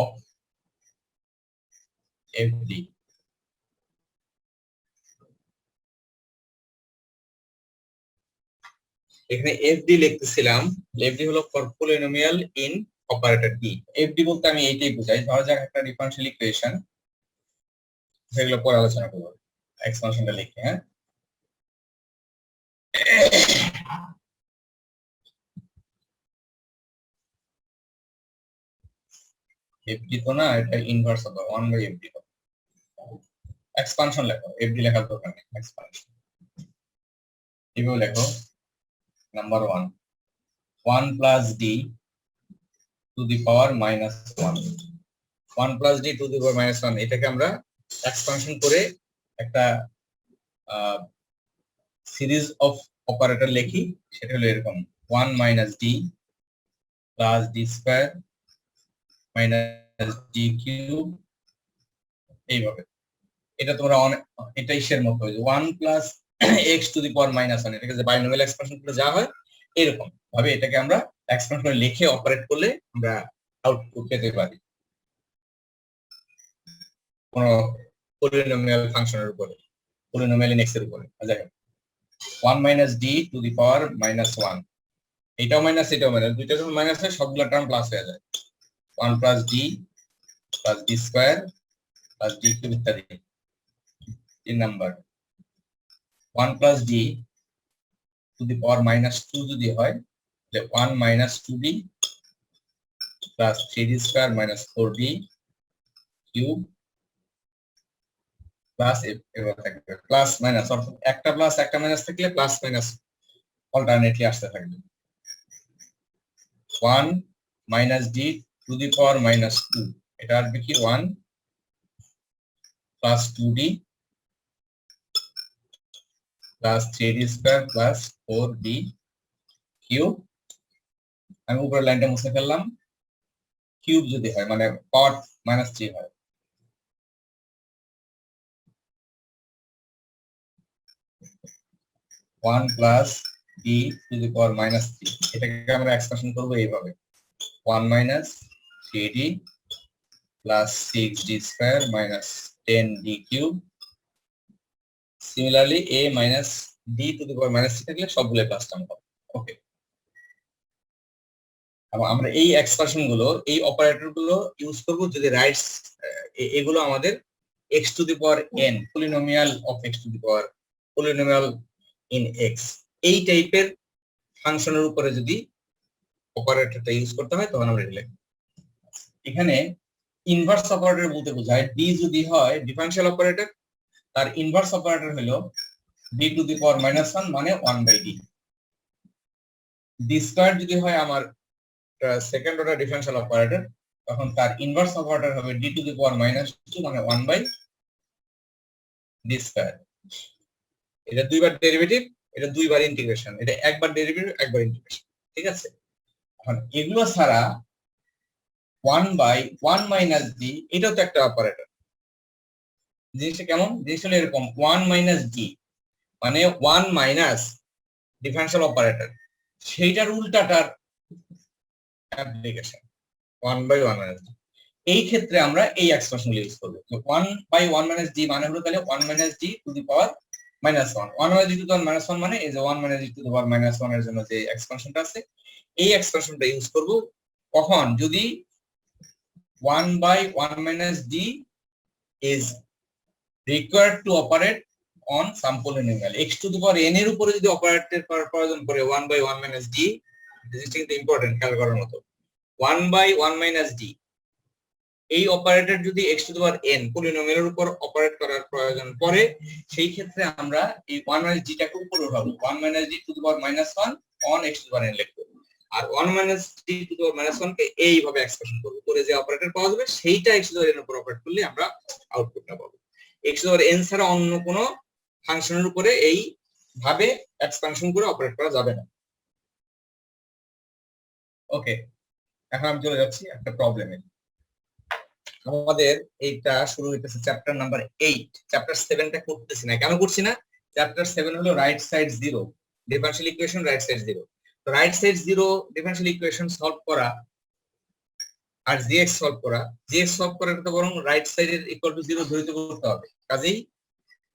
of FD। এখানে FD লিখতেছিলাম, FD হলো for polynomial in operator D. FD বলতে আমি এইটাই বুঝাই, ধরা যাক একটা ডিফারেনশিয়াল ইকুয়েশন, সেগুলো পরে আলোচনা করবো, এক্সপানশনটা লিখে। হ্যাঁ, FD তো না, এটা ইনভার্স হবে 1/FD। এক্সপানশন লেখো, FD লেখার দরকার নেই, এক্সপানশন এভাবে লেখো। Number 1 1 plus D to the power minus 1, 1 plus D to the power minus 1, এটাকে আমরা এক্সপানশন করে একটা সিরিজ অফ অপারেটর লিখি। সেটা হলো এরকম 1 minus D plus d square minus D cube, এইভাবে। এটা তোমরা এটা ইসের মতো, 1 plus x two the power minus 1, এটাকে যে বাইনোমিয়াল এক্সপানশন করে যা হয় এরকম ভাবে এটাকে আমরা এক্সপানশন করে লিখে অপারেট করলে আমরা আউটপুট পেতে পারি কোন পলিনোমিয়াল ফাংশনের উপরে, পলিনোমিয়াল ইন এক্স এর উপরে। যাই হোক, 1 minus D to the power minus 1, এটাও মাইনাস এটাও মাইনাস, দুইটা যখন মাইনাস হয় সবগুলো টার্ম প্লাস হয়ে যায়। 1 plus d square plus D cube ইত্যাদি। 3 number 1 plus D to the power minus 2 যদি হয় তাহলে 1 minus 2d plus 3d square minus 4d cube plus এবার থাকবে প্লাস মাইনাস, অর্থাৎ একটা প্লাস একটা মাইনাস থাকলে প্লাস মাইনাস অল্টারনেটলি আসতে থাকবে। 1 minus D to the power minus 2, এটা আসবে কি 1 plus 2d plus 3d square plus 4d cube. আমি উপরের লাইনটা মুছে ফেললাম, কিউব যদি হয় মানে পাওয়ার মাইনাস 3 হয়। One plus D to the power minus 3, এটাকে আমরা এক্সপ্রেশন করবো এইভাবে 1 minus 3d plus 6d square minus 10d cube. Similarly a minus d to the power minus 3 থাকলে সবগুলো প্লাস টার্ম হবে। ওকে, আমরা এই এক্সপ্রেশন গুলো, এই অপারেটর গুলো ইউজ করব যদি রাইটস, এগুলো আমাদের x to the power n, polynomial of x to the power polynomial in x, এই টাইপের ফাংশনের উপরে যদি অপারেটরটা ইউজ করতে হয় তখন আমরা এটা লিখব। এখানে ইনভার্স অপারেটর বলতে বোঝায় d যদি হয় ডিফারেনশিয়াল অপারেটর, তার ইনভার্স অপারেটর হলো d to the power minus 1 মানে 1/d। d স্কয়ার যদি হয় আমার সেকেন্ড অর্ডার ডিফারেনশিয়াল অপারেটর, তখন তার ইনভার্স অপারেটর হবে d to the power minus 2 মানে 1/d স্কয়ার। এটা দুইবার ডেরিভেটিভ, এটা দুইবার ইন্টিগ্রেশন, এটা একবার ডেরিভেটিভ একবার ইন্টিগ্রেশন। ঠিক আছে, এখন এগুলো ছাড়া 1/1 মাইনাস d, এটাও তো একটা অপারেটর। জিনিসটা কেমন, জিনিসটা হলো এরকম 1 মাইনাস d মানে 1 মাইনাস ডিফারেনশিয়াল অপারেটর, সেইটার উল্টাটার অ্যাপ্লিকেশন 1/1 মাইনাস d। এই ক্ষেত্রে আমরা এই এক্সপ্রেশনগুলো ইউজ করব। তো 1/1 মাইনাস d মানে হলো তাহলে 1 minus d to the power minus 1, 1 minus d to the power minus 1 মানে এই যে 1 minus d to the power minus 1 এর জন্য যে এক্সপ্রেশনটা আছে, এই এক্সপ্রেশনটা ইউজ করব কখন, যদি 1/1 minus d is required to operate on some polynomial x to the power n এর উপরে যদি অপারেট করার প্রয়োজন পড়ে 1/1 minus d, জিনিসটা কিন্তু ইম্পর্টেন্ট, খেয়াল করার মতো। 1/1 minus d এই অপারেটর যদি x to the power n পলিনোমিয়ালের উপর অপারেট করার প্রয়োজন পড়ে, সেই ক্ষেত্রে আমরা এই 1 minus d টাকে উপরে উঠাবো, 1 minus d to the power minus 1 on x to the power n লিখবো। আর 1 minus T two the power minus 1 কে এইভাবে এক্সপ্রেশন করব, করে যে অপারেটর পাওয়া যাবে সেইটা x to the power n উপর অপারেট করলে আমরা আউটপুটটা পাবো। x to the power n ছাড়া অন্য কোনো ফাংশনের উপরে এই ভাবে এক্সপানশন করে অপারেট করা যাবে না। ওকে, এখন আমি চলে যাচ্ছি একটা প্রবলেমে। আমাদের এইটা শুরু হইতেছে চ্যাপ্টার নাম্বার 8, চ্যাপ্টার 7টা করতেছি না। কেন করছি না? চ্যাপ্টার 7 হলো right side 0 differential equation, right side 0। তো right side 0 differential equation solve করা আর জিএক্স সলভ করা, জিএক্স সলভ করার তো বরং রাইট সাইডের ইকুয়াল টু 0 ধরে করতে হবে। কাজেই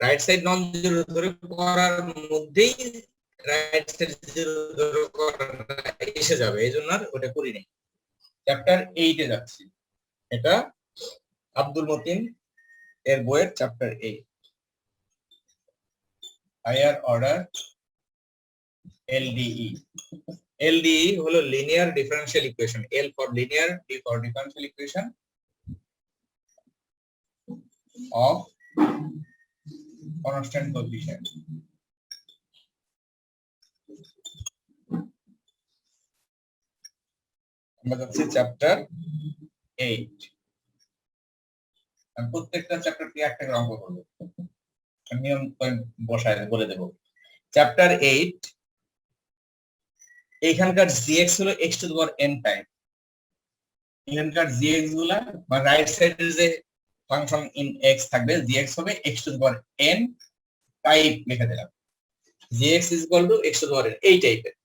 রাইট সাইড নন 0 ধরে করার মধ্যেই রাইট সাইড 0 ধরে করা এসে যাবে, এইজন্য আর ওটা করি নাই। চ্যাপ্টার 8 এ যাচ্ছি। এটা আব্দুল মতিন এর বইয়ের চ্যাপ্টার 8, হায়ার অর্ডার এলডিই। এলডিই হলো linear differential equation, L for linear, D for differential equation of constant coefficient. আমরা যাচ্ছি চ্যাপ্টার 8। আমি প্রত্যেকটা চ্যাপ্টার দিয়ে একটা করে অঙ্ক করবো, নিয়ম বসায় বলে দেব। চ্যাপ্টার 8, এইখানকার gx হলো x to the power n time. এখানকার gx গুলা বা রাইট সাইডের যে ফাংশন ইন x থাকবে, gx হবে x to the power n type লিখে দিলাম। gx is equal to x to the power n, এই টাইপের।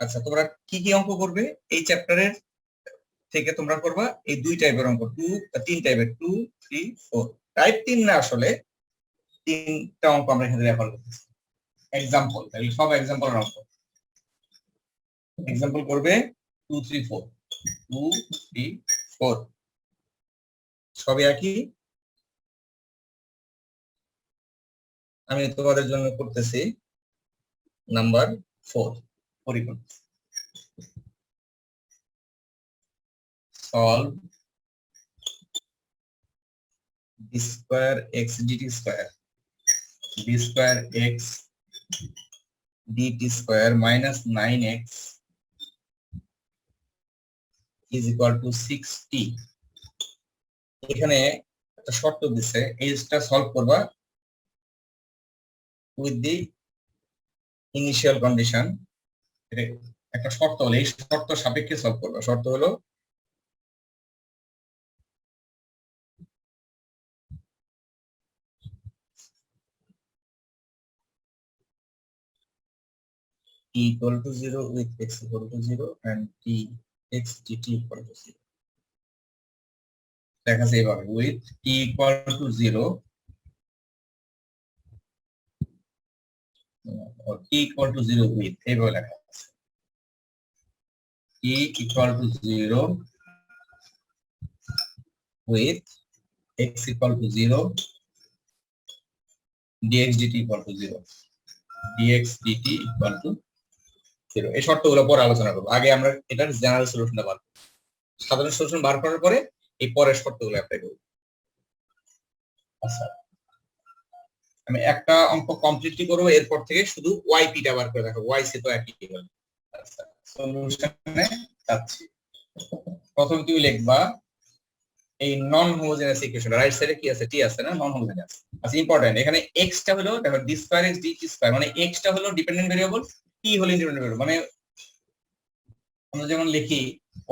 আচ্ছা, তোমরা কি কি অঙ্ক করবে এই চ্যাপ্টারের থেকে? তোমরা করবা এই দুই টাইপের অঙ্ক, তিন টাইপের, 2, 3, 4। টাইপ 3 না, আসলে তিনটা অঙ্ক আমরা এখানে রেফার করতেছি। এক্সাম্পল, তাহলে সব এক্সাম্পলের অঙ্ক। এক্সাম্পল করবে 2, 3, 4, 2, 3, 4, সবই একই। আমি তোমাদের জন্য করতেছি নাম্বার 4 পরিকল্পনা। Solve d square x dt square, d square x dt square minus 9x is equal to 60। এখানে একটা শর্ত দিছে, এইটা সলভ করবা উইথ দি ইনিশিয়াল কন্ডিশন। একটা শর্ত হলো, এই শর্ত সাপেক্ষে সলভ করবা। শর্ত হলো t equal to 0 with x equal to 0 and t x dt equal to 0। দেখা যায় এইভাবে, with t equal to 0 or t equal to 0 with, এইভাবে লেখা আছে t equal to 0 with x equal to 0 dx dt equal to 0 dx dt equal to 0। এই শর্তগুলো পরে আলোচনা করব। আগে আমরা এটার জেনারেল সলিউশনটা বার করব, সাধারণ সলিউশন বার করার পরে এই পরের শর্তগুলো অ্যাপ্লাই করব। আচ্ছা, আমি একটা অঙ্ক কমপ্লিটলি করব, এরপর থেকে শুধু y p টা বার করে দেখাবো। y সে তো একই গেল। আচ্ছা, সলিউশনে যাচ্ছি। প্রথমে তুমি লিখবা এই নন হোমোজেনাস ইকুয়েশন, রাইট সাইডে কি আছে? t আছে না, নন হোমোজেনাস। আচ্ছা, ইম্পর্টেন্ট, এখানে x টা হলো, দেখো d square x dt square, মানে x টা হলো ডিপেন্ডেন্ট ভেরিয়েবল, t হলো ইন্ডিপেন্ডেন্ট ভেরিয়েবল। মানে আমরা যেমন লিখি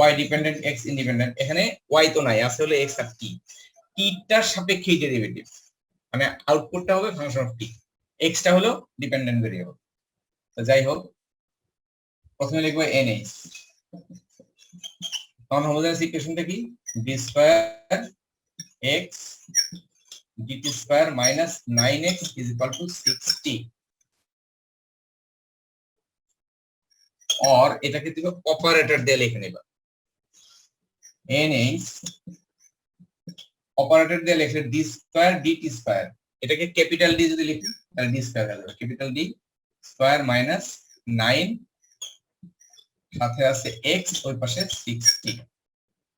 y ডিপেন্ডেন্ট x ইন্ডিপেন্ডেন্ট, এখানে y তো নাই, আছে হলো x আর t। t টার সাপেক্ষে ডেরিভেটিভ, মানে আউটপুটটা হবে ফাংশন অফ t। x টা হলো ডিপেন্ডেন্ট ভেরিয়েবল। তো যাই হোক, প্রথমে লিখবো nh। নন হোমোজেনাস ইকুয়েশনটা কি? d square x dt square minus 9x is equal to 60। और এটাকে তুমি অপারেটর দিয়ে লিখে নিবা, nh অপারেটর দিয়ে লিখলে d স্কয়ার dt স্কয়ার, এটাকে ক্যাপিটাল ডি যদি লিখি তাহলে d স্কয়ার হয়ে যাবে, ক্যাপিটাল ডি স্কয়ার মাইনাস 9 সাথে আছে x, ওই পাশে 60।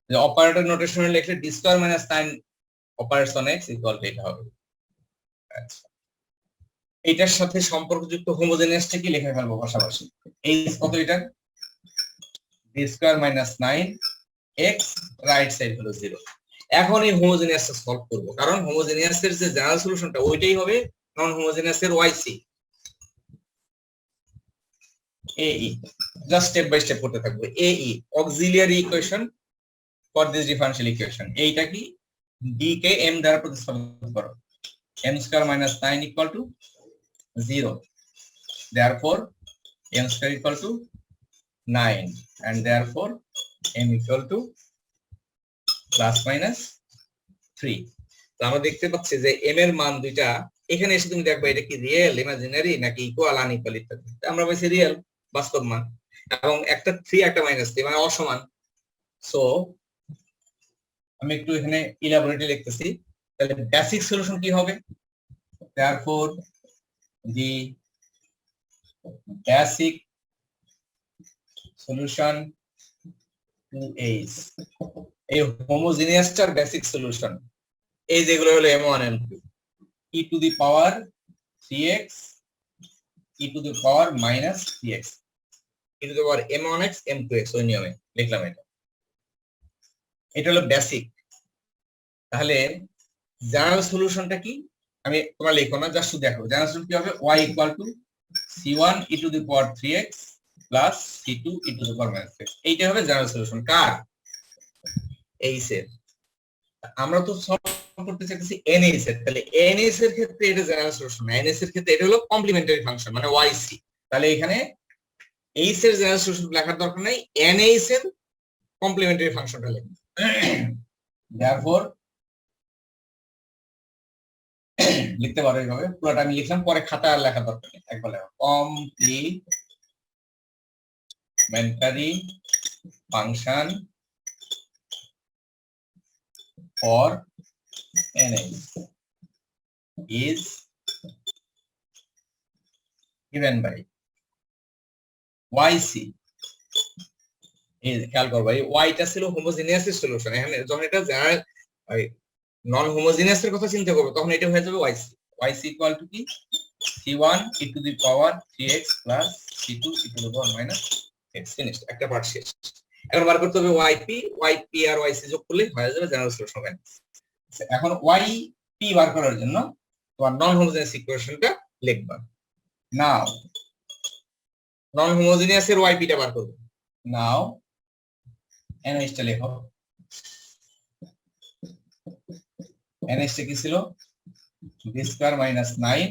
যে অপারেটর নোটেশনে লিখলে d square minus 9 operates on x equal to এটা হবে। আচ্ছা, এটার সাথে সম্পর্কযুক্ত হোমোজেনিয়াসটা কি লিখে ফেলবো পাশাপাশি। এই কত এটা b square minus 9x, right side হলো 0। এখন এই হোমোজেনিয়াসটা সলভ করব, কারণ হোমোজেনিয়াসের যে জেনারেল সলিউশনটা ওইটাই হবে নন হোমোজেনিয়াসের YC AE। Just step by step করতে থাকবো। AE auxiliary equation for this differential equation. এইটা কি d কে m দ্বারা প্রতিস্থাপন করো। m square minus 9 equal to 0, therefore m square equal to 9 and therefore m equal to plus minus 3। তো আমরা দেখতে পাচ্ছি যে m এর মান দুইটা, এখানে এসে তুমি দেখবা এটা কি রিয়েল, ইমাজিনারি নাকি ইকুয়াল, আনইকুয়াল ইত্যাদি। আমরা বলছি রিয়েল, বাস্তব মান, এবং একটা 3 একটা -3 মানে অসমান। সো আমি একটু এখানে ইলাবোরেটলি লিখতেছি, তাহলে বেসিক সলিউশন কি হবে, therefore the basic solution to A's, এই হোমোজেনিয়াসটার বেসিক সলিউশন এই যেগুলো হলো m1 m2 e to the power 3x e to the power minus 3x e to the power m1x m2x, ওই নিয়মে লিখলাম। এটা হলো বেসিক। তাহলে জেনারেল সলিউশনটা কি, আমি তোমরা লিখো না, জাস্ট দেখো জেনারেল সলিউশন কি হবে, y equal to c1 e to the power 3x plus c2 e to the power minus 3x। এইটা হবে জেনারেল সলিউশন কার, এইচ এর। আমরা তো সলভ করতে চাইতেছি NH এর, তাহলে NH এর ক্ষেত্রে এটা জেনারেল সলিউশন, NH এর ক্ষেত্রে এটা হলো কমপ্লিমেন্টারি ফাংশন মানে YC। তাহলে এখানে H এর জেনারেল সলিউশন লেখার দরকার নাই, NH এর কমপ্লিমেন্টারি ফাংশনটা লিখব। therefore লিখতে পারো এইভাবে, পুরোটা আমি লিখলাম, পরে খাতা আর লেখার দরকার নেই, একবার লেখো complimentary function for NH is given by YC। এই খেয়াল করবা, এই y টা ছিল হোমোজেনিয়াস এর সলিউশন, এখানে যখন এটা জেনারেল নন হোমোজেনিয়াস এর কথা চিন্তা করব তখন এটা হয়ে যাবে YC। YC ইকুয়াল টু কি c1 e to the power 3x plus c2 e to the power minus x। Finished, একটা পার্ট শেষ। এখন বার করতে হবে YP আর YC যোগ করলে হয়ে যাবে জেনারেল সলিউশন। এখন YP বার করার জন্য তোমার নন হোমোজেনিয়াস ইকুয়েশনটা লিখবা। নাও নন হোমোজেনিয়াস এর YP টা বার করব। নাও NH টা লেখো। NH টা কি ছিল, b square minus 9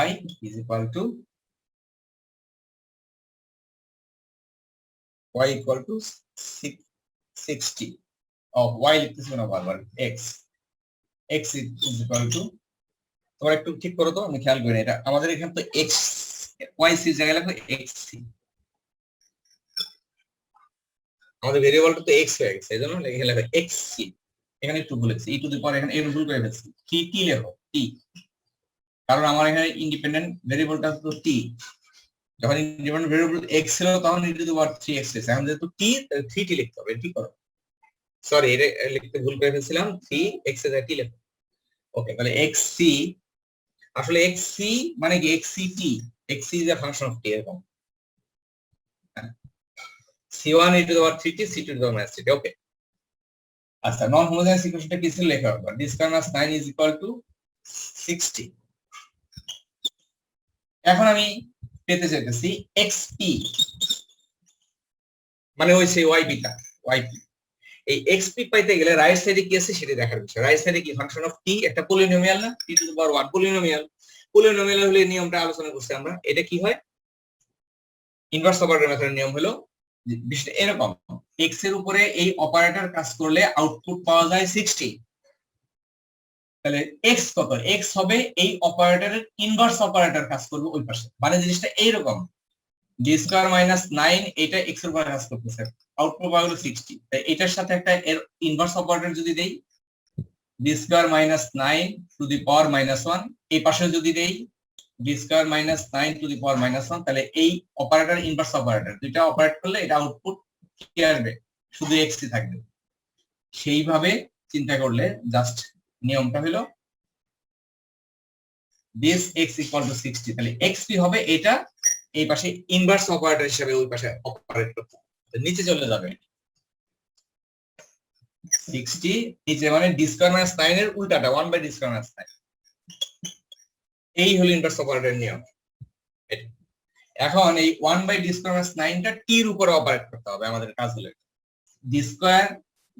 y is equal to y equal to 60 of y লিখতেছি না বারবার, x is equal to, তোমরা একটু ঠিক করো তো, আমি খেয়াল করি এটা আমাদের এখানে তো x yc জায়গায় লেখো xc, আমাদের ভেরিয়েবলটা তো x হয়ে গেছে, এজন্য লিখে লেখো xc। এখানে একটু ভুল হয়েছে, e টু দি পাওয়ার এখানে ভুল করে ফেলছি, t লেখো t, কারণ আমার এখানে ইন্ডিপেন্ডেন্ট ভেরিয়েবলটা তো t, যখন ইন্ডিপেন্ডেন্ট ভেরিয়েবল x ছিল তখন e to the power 3x এসেছে, এখন যেহেতু t 3t লিখতে হবে, ঠিক করো, সরি এটা লিখতে ভুল করে ফেলছিলাম, 3x এর জায়গায় t লেখো। ওকে, তাহলে xc, আসলে xc মানে কি xct, xc is a function of t, এরকম c1 e to the power 3t c2 e to the power minus 3t। ওকে, আচ্ছা নন হোমোজেনিয়াস ইকুয়েশনটা কি ছিল লেখা হবে, d square minus 9 is equal to 60। এখন আমি পেতে চাইতেছি xp, মানে ওই সেই yp টা, yp। এই xp পাইতে গেলে রাইট সাইডে কি আছে সেটা দেখার বিষয়। রাইট সাইডে কি ফাংশন অফ t, একটা পলিনোমিয়াল না, t two the power 1 polynomial. Polynomial হলে নিয়মটা আলোচনা করছি আমরা, এটা কি হয়, ইনভার্স অপারেটর মেথডের নিয়ম হলো বিষয়টা এরকম, x এর উপরে এই অপারেটর কাজ করলে আউটপুট পাওয়া যায় 60। তাহলে x কত, x হবে এই অপারেটরের ইনভার্স অপারেটর কাজ করবে ওই পাশে, মানে জিনিসটা এইরকম, d স্কয়ার মাইনাস 9 এটা x এর উপরে কাজ করতেছে, আউটপুট পাওয়া হলো 60। তাই এটার সাথে একটা এর ইনভার্স অপারেটর যদি দেই d square minus 9 to the power minus 1, এই পাশে যদি দেই d square minus 9 to the power minus 1, তাহলে এই অপারেটর ইনভার্স অপারেটর দুইটা অপারেট করলে এটা আউটপুট কি আসবে, শুধু x ই থাকবে। সেইভাবে চিন্তা করলে জাস্ট নিয়মটা হলো দিস x ইকুয়াল টু 60, তাহলে xp হবে এটা, এই পাশে ইনভার্স অপারেটর হিসেবে ওই পাশে অপারেট করতে হবে। নিচে চলে যাবে 60 নিচে, মানে d স্কয়ার মাইনাস 9 এর উল্টাটা 1 বাই d স্কয়ার মাইনাস 9। এই হলো ইনভার্স অপারেটরের নিয়ম। এখন এই 1 বাই d স্কয়ার মাইনাস 9 টা t এর উপরে অপারেট করতে হবে, আমাদের কাজ হলো d স্কয়ার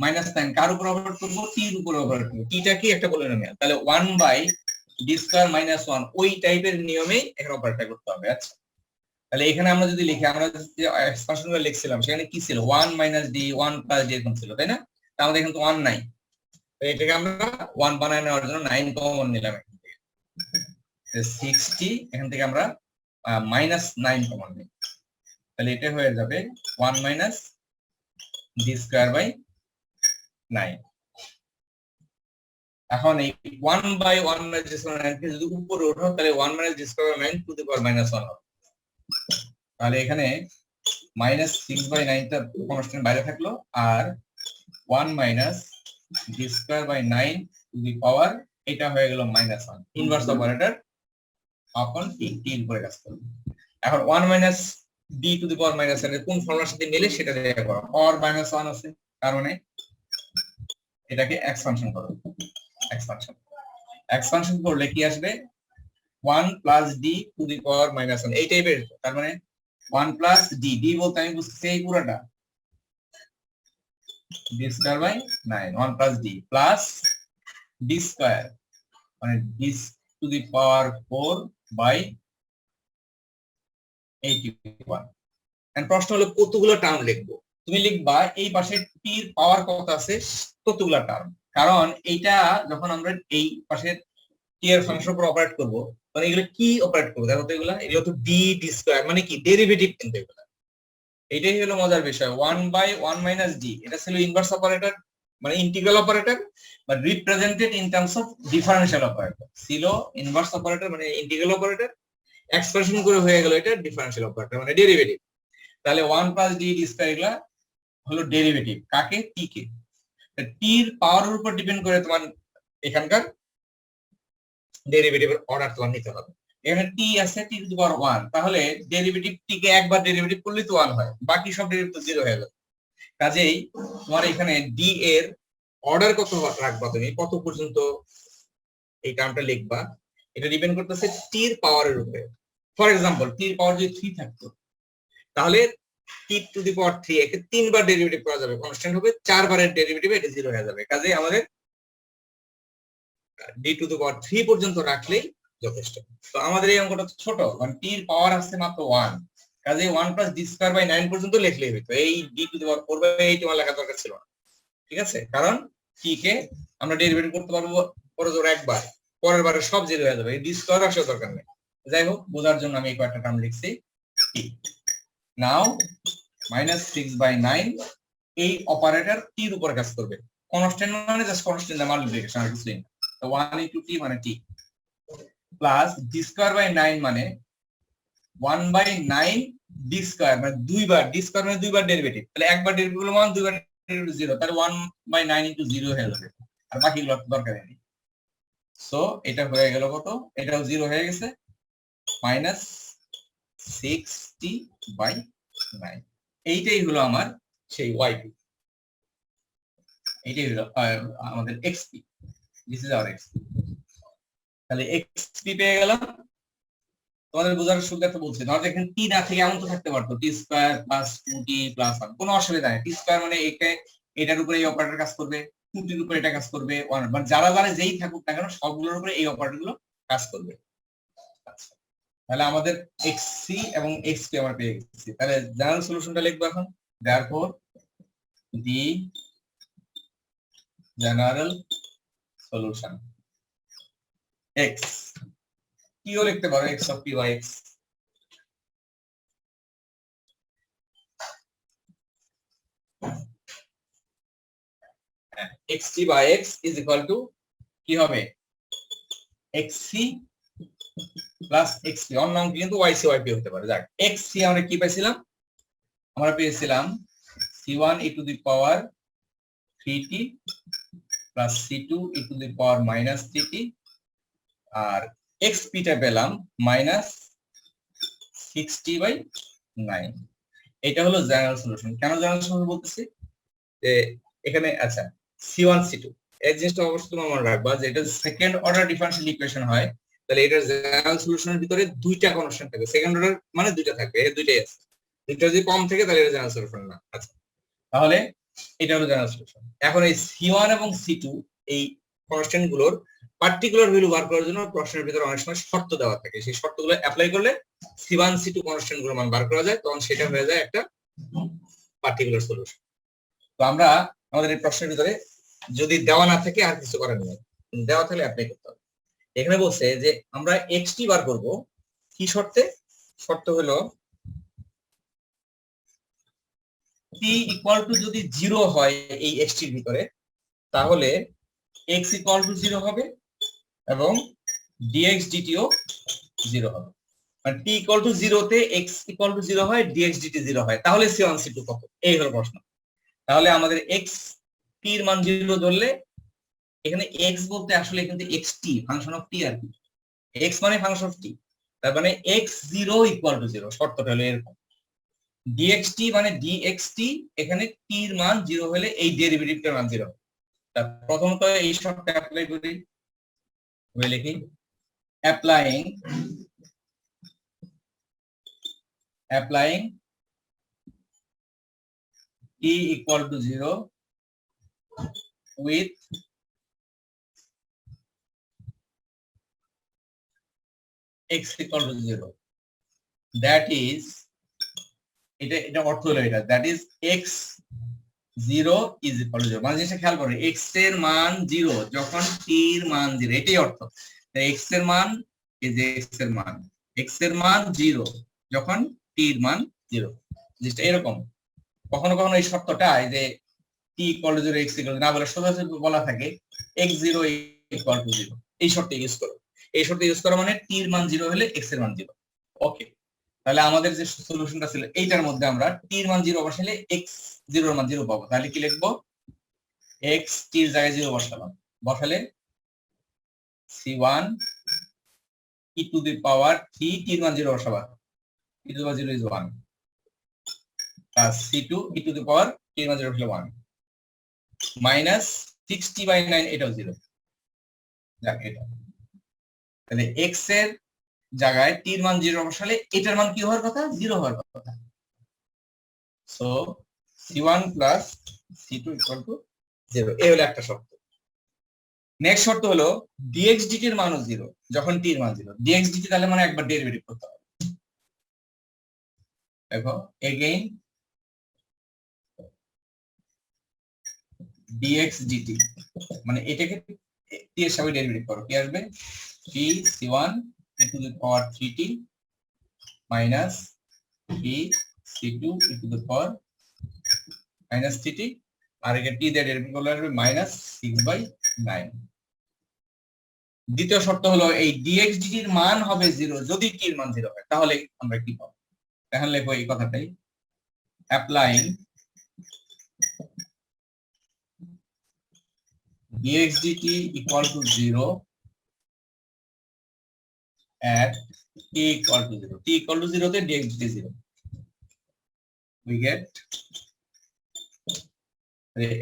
মাইনাস 9 কার উপর অপারেট করব, t এর উপরে অপারেট করব। t টা কি একটা পলিনোমিয়াল, তাহলে 1 বাই d স্কয়ার মাইনাস 1 ওই টাইপের নিয়মেই এখানে অপারেটটা করতে হবে। আচ্ছা, তাহলে এখানে আমরা যদি লিখি, আমরা যে এক্সপ্রেশনগুলো লিখছিলাম সেখানে কি ছিল, 1 মাইনাস d 1 প্লাস d এরকম ছিল, তাই না? তাহলে আমাদের এখানে তো 1 নাই, তো এটাকে আমরা 1 বানায় নেওয়ার জন্য 9 কমন নিলাম এখান থেকে, 60 এখান থেকে আমরা মাইনাস 9 কমন নিই, তাহলে এটা হয়ে যাবে 1 মাইনাস d স্কয়ার বাই 9। এখন এই 1 বাই 1 মাইনাস d স্কয়ার 9 কে যদি উপরে ওঠাও তাহলে 1 minus d square by 9 to the power minus 1 হবে। তাহলে এখানে মাইনাস 6 বাই 9 টা কনস্ট্যান্ট বাইরে থাকলো, আর 1 minus d square by 9 to the power, এটা হয়ে গেল মাইনাস 1। ইনভার্স অপারেটর আপন t এর উপরে কাজ করবে। এখন 1 minus d to the power minus 1 এর কোন ফর্মুলার সাথে মিলে সেটা দিয়ে করো, পাওয়ার মাইনাস 1 আছে কারণে এটাকে এক্সপানশন করো, এক্সপানশন করলে কি আসবে, 1 plus d to the power minus 1 এই টাইপের। তার মানে 1 প্লাস d, d বলতে আমি বুঝতেছি এই পুরোটা d square by 9, 1 plus d plus d square মানে d to the power 4 by 81। And প্রশ্ন হলো কতগুলো টার্ম লিখবো। তুমি লিখবা এই পাশে t এর পাওয়ার কত আছে ততগুলা টার্ম, কারণ এইটা যখন আমরা এই পাশে t এর ফাংশন উপর অপারেট করব, মানে এগুলো কি অপারেট করবে দেখো তো, এগুলো তো d স্কয়ার মানে কি ডেরিভেটিভ, কিন্তু এগুলো, এইটাই হলো মজার বিষয়। 1 বাই 1 মাইনাস d এটা ছিল ইনভার্স অপারেটর মানে integral operator, but represented in terms of differential operator. ছিল ইনভার্স অপারেটর মানে ইন্টিগ্রাল অপারেটর, এক্সপ্রেশন করে হয়ে গেল এটা ডিফারেনশিয়াল অপারেটর মানে ডেরিভেটিভ। তাহলে 1 প্লাস d স্কয়ার এগুলা হলো ডেরিভেটিভ, কাকে, t কে। t এর পাওয়ারের উপর ডিপেন্ড করে তোমার এখানকার ডেরিভেটিভের অর্ডার তোমার নিতে হবে। এখানে t আছে t টু দি পাওয়ার 1, তাহলে ডেরিভেটিভ t কে একবার ডেরিভেটিভ করলে তো 1 হয়, বাকি সব ডেরিভেটিভ তো 0 হয়ে যাবে। কাজেই তোমার এখানে d এর অর্ডার কত রাখবা, তুমি কত পর্যন্ত এই টার্মটা লিখবা, এটা ডিপেন্ড করতেছে t এর পাওয়ারের উপরে। ফর এক্সাম্পল t এর পাওয়ার যদি 3 থাকতো তাহলে t টু দি পাওয়ার 3 একে 3 বার ডেরিভেটিভ করা যাবে, কনস্ট্যান্ট হবে, 4 বারের ডেরিভেটিভ এটা 0 হয়ে যাবে। কাজেই আমাদের d টু দি পাওয়ার 3 পর্যন্ত রাখলেই যথেষ্ট। তো আমাদের এই অঙ্কটা ছোট, মানে t এর পাওয়ার আছে মাত্র 1, কাজেই 1 প্লাস d স্কয়ার বাই 9 পর্যন্ত লিখলেই হতো, এই d to the power 4 by 8 তোমার লেখা দরকার ছিল না। ঠিক আছে, কারণ t কে আমরা ডেরিভেটিভ করতে পারবো পরে জোর একবার, পরের বারে সব 0 হয়ে যাবে, এই d স্কয়ার আসার দরকার নেই। যাই হোক, বোঝার জন্য আমি এই কয়েকটা টার্ম লিখছি। t নাও মাইনাস 6 বাই 9 এই অপারেটর t এর উপর কাজ করবে, কনস্ট্যান্ট মানে জাস্ট কনস্ট্যান্ট মাল্টিপ্লিকেশন আর কিছুই না। তো 1 ইনটু t মানে t plus d square by 9 মানে 1 বাই 9 d স্কয়ার মানে দুইবার, d স্কয়ার মানে দুইবার ডেরিভেটিভ, তাহলে একবার ডেরিভেটিভ হলো 1, দুইবার ডেরিভেটিভ 0, তাহলে 1 বাই 9 ইনটু 0 হয়ে যাবে, আর বাকিগুলো দরকার নেই। সো এটা হয়ে গেল কত, এটাও 0 হয়ে গেছে, মাইনাস 60 বাই 9। এইটাই হলো আমার সেই yp, এইটাই হলো আমাদের xp, this is our xp। তাহলে xp পেয়ে গেলাম। তোমাদের বোঝার সুবিধার্থে বলছি, ধরো এখানে t না থেকে এমন তো থাকতে পারতো t square plus 2t plus 1, কোনো অসুবিধা নেই। t স্কয়ার মানে এটার উপরে এই অপারেটর কাজ করবে, 2t এর উপরে এটা কাজ করবে, 1 মানে যারা যেই থাকুক না কেন সবগুলোর উপরে এই অপারেটর গুলো কাজ করবে। আচ্ছা, তাহলে আমাদের xc এবং xp আমরা পেয়ে গেছি। তাহলে জেনারেল সলিউশনটা লিখবো এখন, therefore the general solution x, কিও লিখতে পারো x of p by x, xt by x is equal to কি হবে, xc প্লাস xp, অন্য অঙ্ক কিন্তু yc yp হতে পারে। যাক, xc আমরা কি পাইছিলাম, আমরা পেয়েছিলাম c1 e to the power 3t প্লাস c2 e to the power minus 3t, আর এক্স পিটা পেলাম -60/9। এটা হলো জেনারেল সলিউশন। কেন জেনারেল সলিউশন বলতেছি যে এখানে আচ্ছা C1 C2 এই জিনিসটা অবশ্যই তোমরা মনে রাখবা যে এটা সেকেন্ড অর্ডার ডিফারেনশিয়াল ইকুয়েশন হয়, তাহলে এটার জেনারেল সলিউশনের ভিতরে দুইটা কনস্ট্যান্ট থাকে। সেকেন্ড অর্ডার মানে দুইটা থাকবে, এই দুইটাই আছে। দুইটা যদি কম থাকে তাহলে এটা জেনারেল সলিউশন না। আচ্ছা, তাহলে এটা হলো জেনারেল সলিউশন। এখন এই C1 এবং C2 এই কনস্ট্যান্ট গুলোর পার্টিকুলার ভ্যালু বার করার জন্য প্রশ্নের ভিতরে অনেক সময় শর্ত দেওয়া থাকে। সেই শর্তগুলো অ্যাপ্লাই করলে C1 C2 কনস্ট্যান্ট গুলোর মান বার করা যায়, তখন সেটা হয়ে যায় একটা পার্টিকুলার সলিউশন। তো আমরা আমাদের এই প্রশ্নের ভিতরে যদি দেওয়া না থাকে আর কিছু করার নেই, দেওয়া থাকলে অ্যাপ্লাই করতে হবে। এখানে বলছে যে আমরা xt বার করব কি শর্তে? শর্ত হলো t ইকুয়াল টু যদি 0 হয় এই xt এর ভিতরে, তাহলে x ইকুয়াল টু 0 হবে এবং dx dt ও 0 হবে। মানে t ইকুয়াল টু 0 তে x ইকুয়াল টু 0 হয়, dx dt 0 হয়, তাহলে C1 C2 কত? এই হলো প্রশ্ন। তাহলে আমাদের x t এর মান 0 ধরলে এখানে x বলতে আসলে কিন্তু xt ফাংশন অফ t আর কি, x মানে ফাংশন অফ t, তার মানে x0 ইকুয়াল টু 0। শর্তটা হলো এরকম। dxt মানে dxt, এখানে t এর মান 0 হলে এই ডেরিভেটিভটার মান 0। তা প্রথমত এই শর্তটা অ্যাপ্লাই করি, লিখি applying t equal to 0 with x equal to 0, that is এটা অর্থ হলো এটা, that is x0 is equal to 0। মানে জিনিসটা খেয়াল করো, x এর মান 0 যখন t এর মান 0, এটাই অর্থ। x এর মান, এই যে x এর মান 0 যখন t এর মান 0। জিনিসটা এরকম। কখনো কখনো এই শর্তটা এই যে t equal to 0 x equal to না বলে সোজাসুজি বলা থাকে x0 equal to 0, এই শর্তে ইউজ করো। এই শর্তে ইউজ করা মানে t এর মান 0 হলে x এর মান 0। ওকে, তাহলে আমাদের যে সলিউশনটা ছিল এইটার মধ্যে আমরা t এর মান 0 বসালে x0 এর মান 0 পাবো। তাহলে কি লিখবো? x t এর জায়গায় 0 বসালাম, বসালে c1 e to the power 3, t এর মান 0 বসাবা, e to the power 0 is 1, plus c2 e to the power t এর মান 0 হলো 1, minus 60/9, এটাও 0। যাক, এটা তাহলে x এর জায়গায় t এর মান 0 বসালে এটার মান কি হওয়ার কথা? 0 হওয়ার কথা। So c1 plus c2 equal to 0, এই হলো একটা শর্ত। নেক্সট শর্ত হলো dx dt এর মানও 0 যখন t এর মান 0। dx dt তাহলে মানে একবার ডেরিভেটিভ করতে হবে। দেখো এগেইন dx dt মানে এটাকে t এর সাথে ডেরিভেটিভ করো, কি আসবে? t c1 e to the power 3t minus t c2 e to the power minus 3t, আর একে t দিয়ে ডেরিভেটিভ করলে আসবে -6/9। দ্বিতীয় শর্ত হলো এই dx dt এর মান হবে 0 যদি t এর মান 0 হয়, তাহলে আমরা কি পাবো? এখন লেখো এই কথাটাই, applying dx dt equal to 0 at t equal to 0, t equal to 0 তে dx dt 0, we get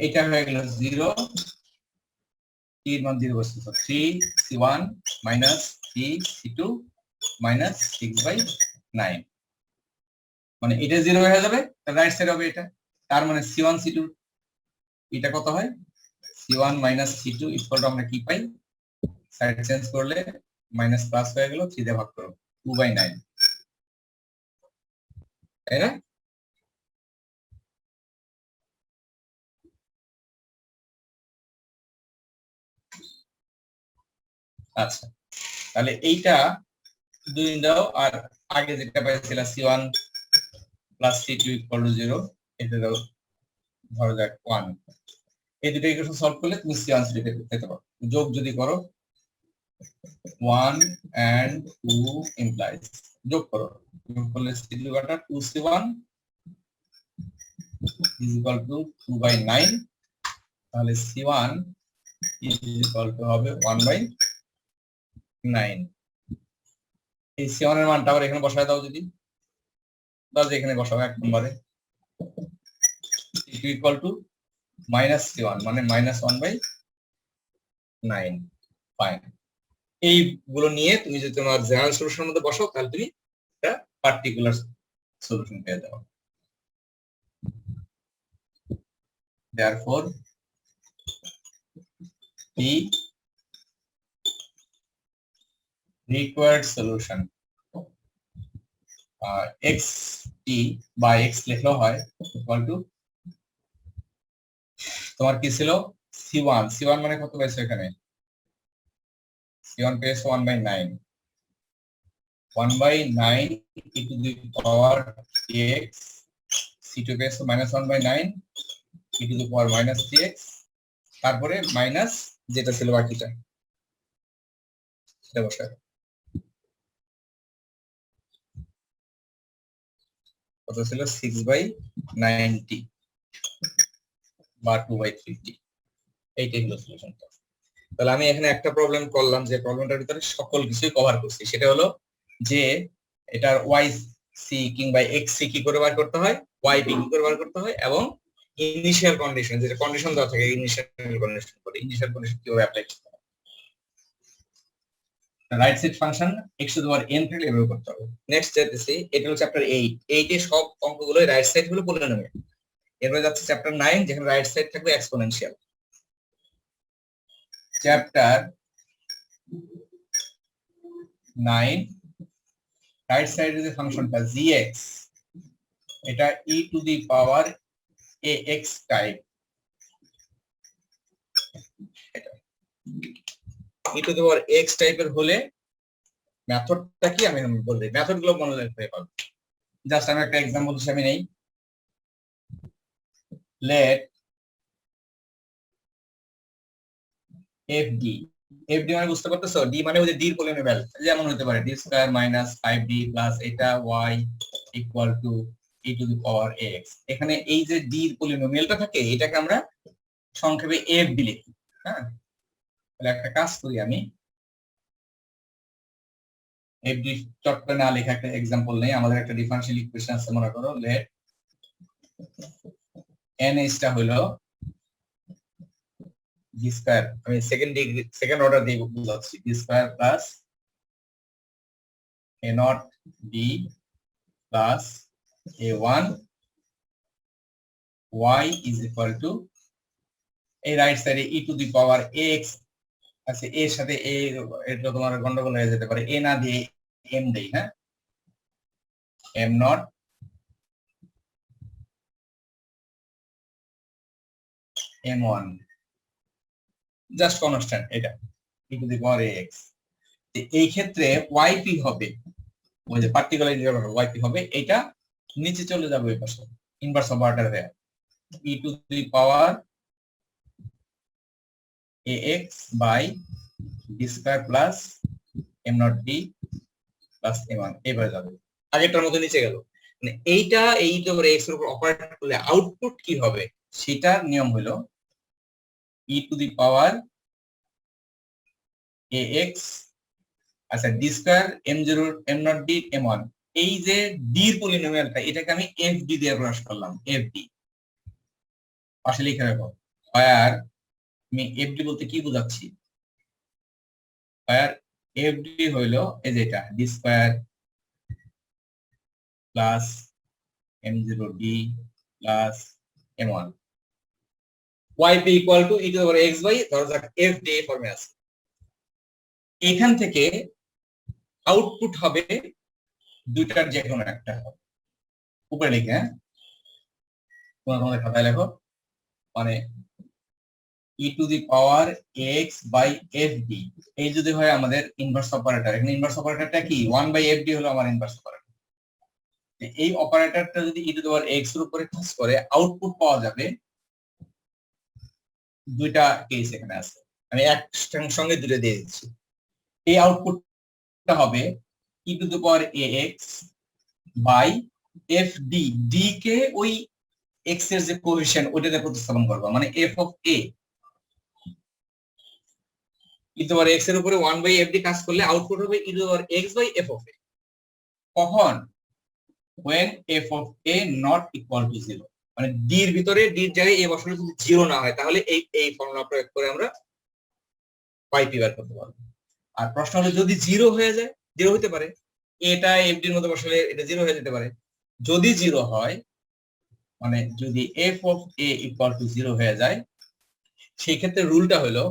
এটা হয়ে গেল 0, t এর মান 0 বসছে, 3c1 minus 3c2 minus 6/9, মানে এটা 0 হয়ে যাবে, রাইট সাইড হবে এটা। তার মানে c1 c2 এটা কত হয়? c1 minus c2 equal to আমরা কি পাই? সাইড চেঞ্জ করলে মাইনাস প্লাস হয়ে গেল, 3 দিয়ে ভাগ করো 2/9, তাই না? আচ্ছা, তাহলে এইটা 2 দাও, আর আগে যেটা পাইছিল c1 plus c2 equal to 0, এটা দাও ধরো যাক 1। এই দুটো ইকুয়েশন সলভ করলে তুমি c1 c2 পেতে পারো। যোগ যদি করো 1 and 2 implies, যোগ করো, যোগ করলে c2 কাটা 2c1 is equal to 2/9, তাহলে c1 is equal to হবে 1/9। এই c1 এর মানটা আবার এখানে বসায় দাও যদি, দাও যে এখানে বসাবো 1 নম্বরে c2 ইকুয়াল টু -c1 মানে -1/9। ফাইন, এইগুলো নিয়ে তুমি যদি তোমার জেনারেল সলিউশনের মধ্যে বসাও তাহলে তুমি একটা পার্টিকুলার সলিউশন পেয়ে যাবে। therefore the required solution xt বা x লেখলেও হয় ইকুয়াল টু তোমার কি ছিল c1 মানে কত পাইছো এখানে c1 পেয়েছো 1/9 1/9 e to the power x, c2 পেয়েছো -1/9 e to the power -3x, তারপরে মাইনাস যেটা ছিল বাকিটা সেটা বসায় কত ছিল 6/90 বা 2/50, এইটাই হলো সলিউশনটা। তাহলে আমি এখানে একটা প্রবলেম করলাম যে প্রবলেমটার ভিতরে সকল কিছুই কভার করছি, সেটা হলো যে এটার ওয়াই সি কিংবা এক্স সি কি করে বার করতে হয়, ওয়াই পি কি করে বার করতে হয়, এবং ইনিশিয়াল কন্ডিশন যেটা কন্ডিশন দেওয়া থাকে ইনিশিয়াল কন্ডিশন কিভাবে অ্যাপ্লাই করতে হয়। Right side function x to the power n থাকলে এভাবে করতে হবে। নেক্সট যেতেছি, এটা হলো চ্যাপ্টার 8 এ সব অঙ্কগুলো রাইট সাইড হলো পলিনোমিয়াল। এরপরে যাচ্ছে চ্যাপ্টার 9 যেখানে রাইট সাইড থাকবে এক্সপোনেনশিয়াল। চ্যাপ্টার 9 রাইট সাইডে যে ফাংশনটা gx, এটা e to the power ax type, এটা e to the power x টাইপের হলে মেথডটা কি আমি বলছি, মেথড গুলো মনে রাখতে পারবে। জাস্ট আমি একটা एग्जांपल হিসেবে নেই, let fd, fd মানে বুঝতে পারতেছো, d মানে ওই যে d এর পলিনোমিয়াল, যেমন হতে পারে d square minus 5d plus এটা y equal to e to the power ax। এখানে এই যে d এর পলিনোমিয়ালটা থাকে এটাকে আমরা সংক্ষেপে fd লিখি। হ্যাঁ, তাহলে একটা কাজ করি আমি, fd চট করে না লেখা একটা एग्जांपल নেই। আমাদের একটা ডিফারেনশিয়াল ইকুয়েশন আছে, মনে করো let n টা হলো d স্কয়ার, আমি সেকেন্ড অর্ডার দিয়ে বুঝাচ্ছি, d square plus a not d plus a1 y is equal to এই রাইট সাইডে e to the power ax আছে, এর সাথে a এটা তোমার গন্ডগোল হয়ে যেতে পারে, a না দিয়ে m দেই। হ্যাঁ, m not m1 just constant, এটা e to the power ax। এই ক্ষেত্রে yp হবে ওই যে পার্টিকুলার yp হবে, এটা নিচে চলে যাবে ওই পাশে ইনভার্স অপারেটর হয়ে e to the power ax by d square plus m not d plus m1 এবারে যাবে, আগেরটার মতো নিচে গেল। মানে এইটা এই যে x এর উপর অপারেট করলে আউটপুট কি হবে সেটার নিয়ম হলো e to the power ax, আচ্ছা d square m0 m not d m1, এই যে d এর পলিনোমিয়ালটা এটাকে আমি fd দিয়ে প্রকাশ করলাম, fd পাশে লিখে রাখো। আর আমি fd বলতে কি বোঝাচ্ছি, আর fd হইলো এই যে এটা d square plus m0d plus m1 yp equal to e to the power x by ধরা যাক fd ফর্মে আছে। এখান থেকে আউটপুট হবে দুইটার যে কোনো একটা হবে, উপরে লিখে, হ্যাঁ তোমাদের খাতায় লেখো, মানে e to the power x by fd, এই যদি হয় আমাদের ইনভার্স অপারেটর। এখানে ইনভার্স অপারেটরটা কি 1/fd হলো আমার ইনভার্স অপারেটর। এই অপারেটরটা যদি e to the power x এর উপরে কাজ করে আউটপুট পাওয়া যাবে। দুইটা কেস এখানে আছে, আমি একটার সঙ্গে দুটো দিয়ে দিচ্ছি। এই আউটপুটটা হবে e to the power ax by fd, d কে ওই x এর যে কোএফিশিয়েন্ট ওইটাতে প্রতিস্থাপন করব, মানে f of a e to the power x এর উপরে 1/fd কাজ করলে আউটপুট হবে e to the power x by f of a। কখন when f of a not equal to 0, মানে ডি এর ভিতরে ডি এর জায়গায় এ বসালে যদি 0 না হয় তাহলে এই ফর্মুলা প্রয়োগ করে আমরা yp বের করতে পারবো। আর প্রশ্ন হলো যদি 0 হয়ে যায়, 0 হতে পারে, এটা fd এর মধ্যে বসালে এটা 0 হয়ে যেতে পারে। যদি 0 হয়, মানে যদি f of a equal to 0 হয়ে যায়, সেই ক্ষেত্রে রুলটা হলো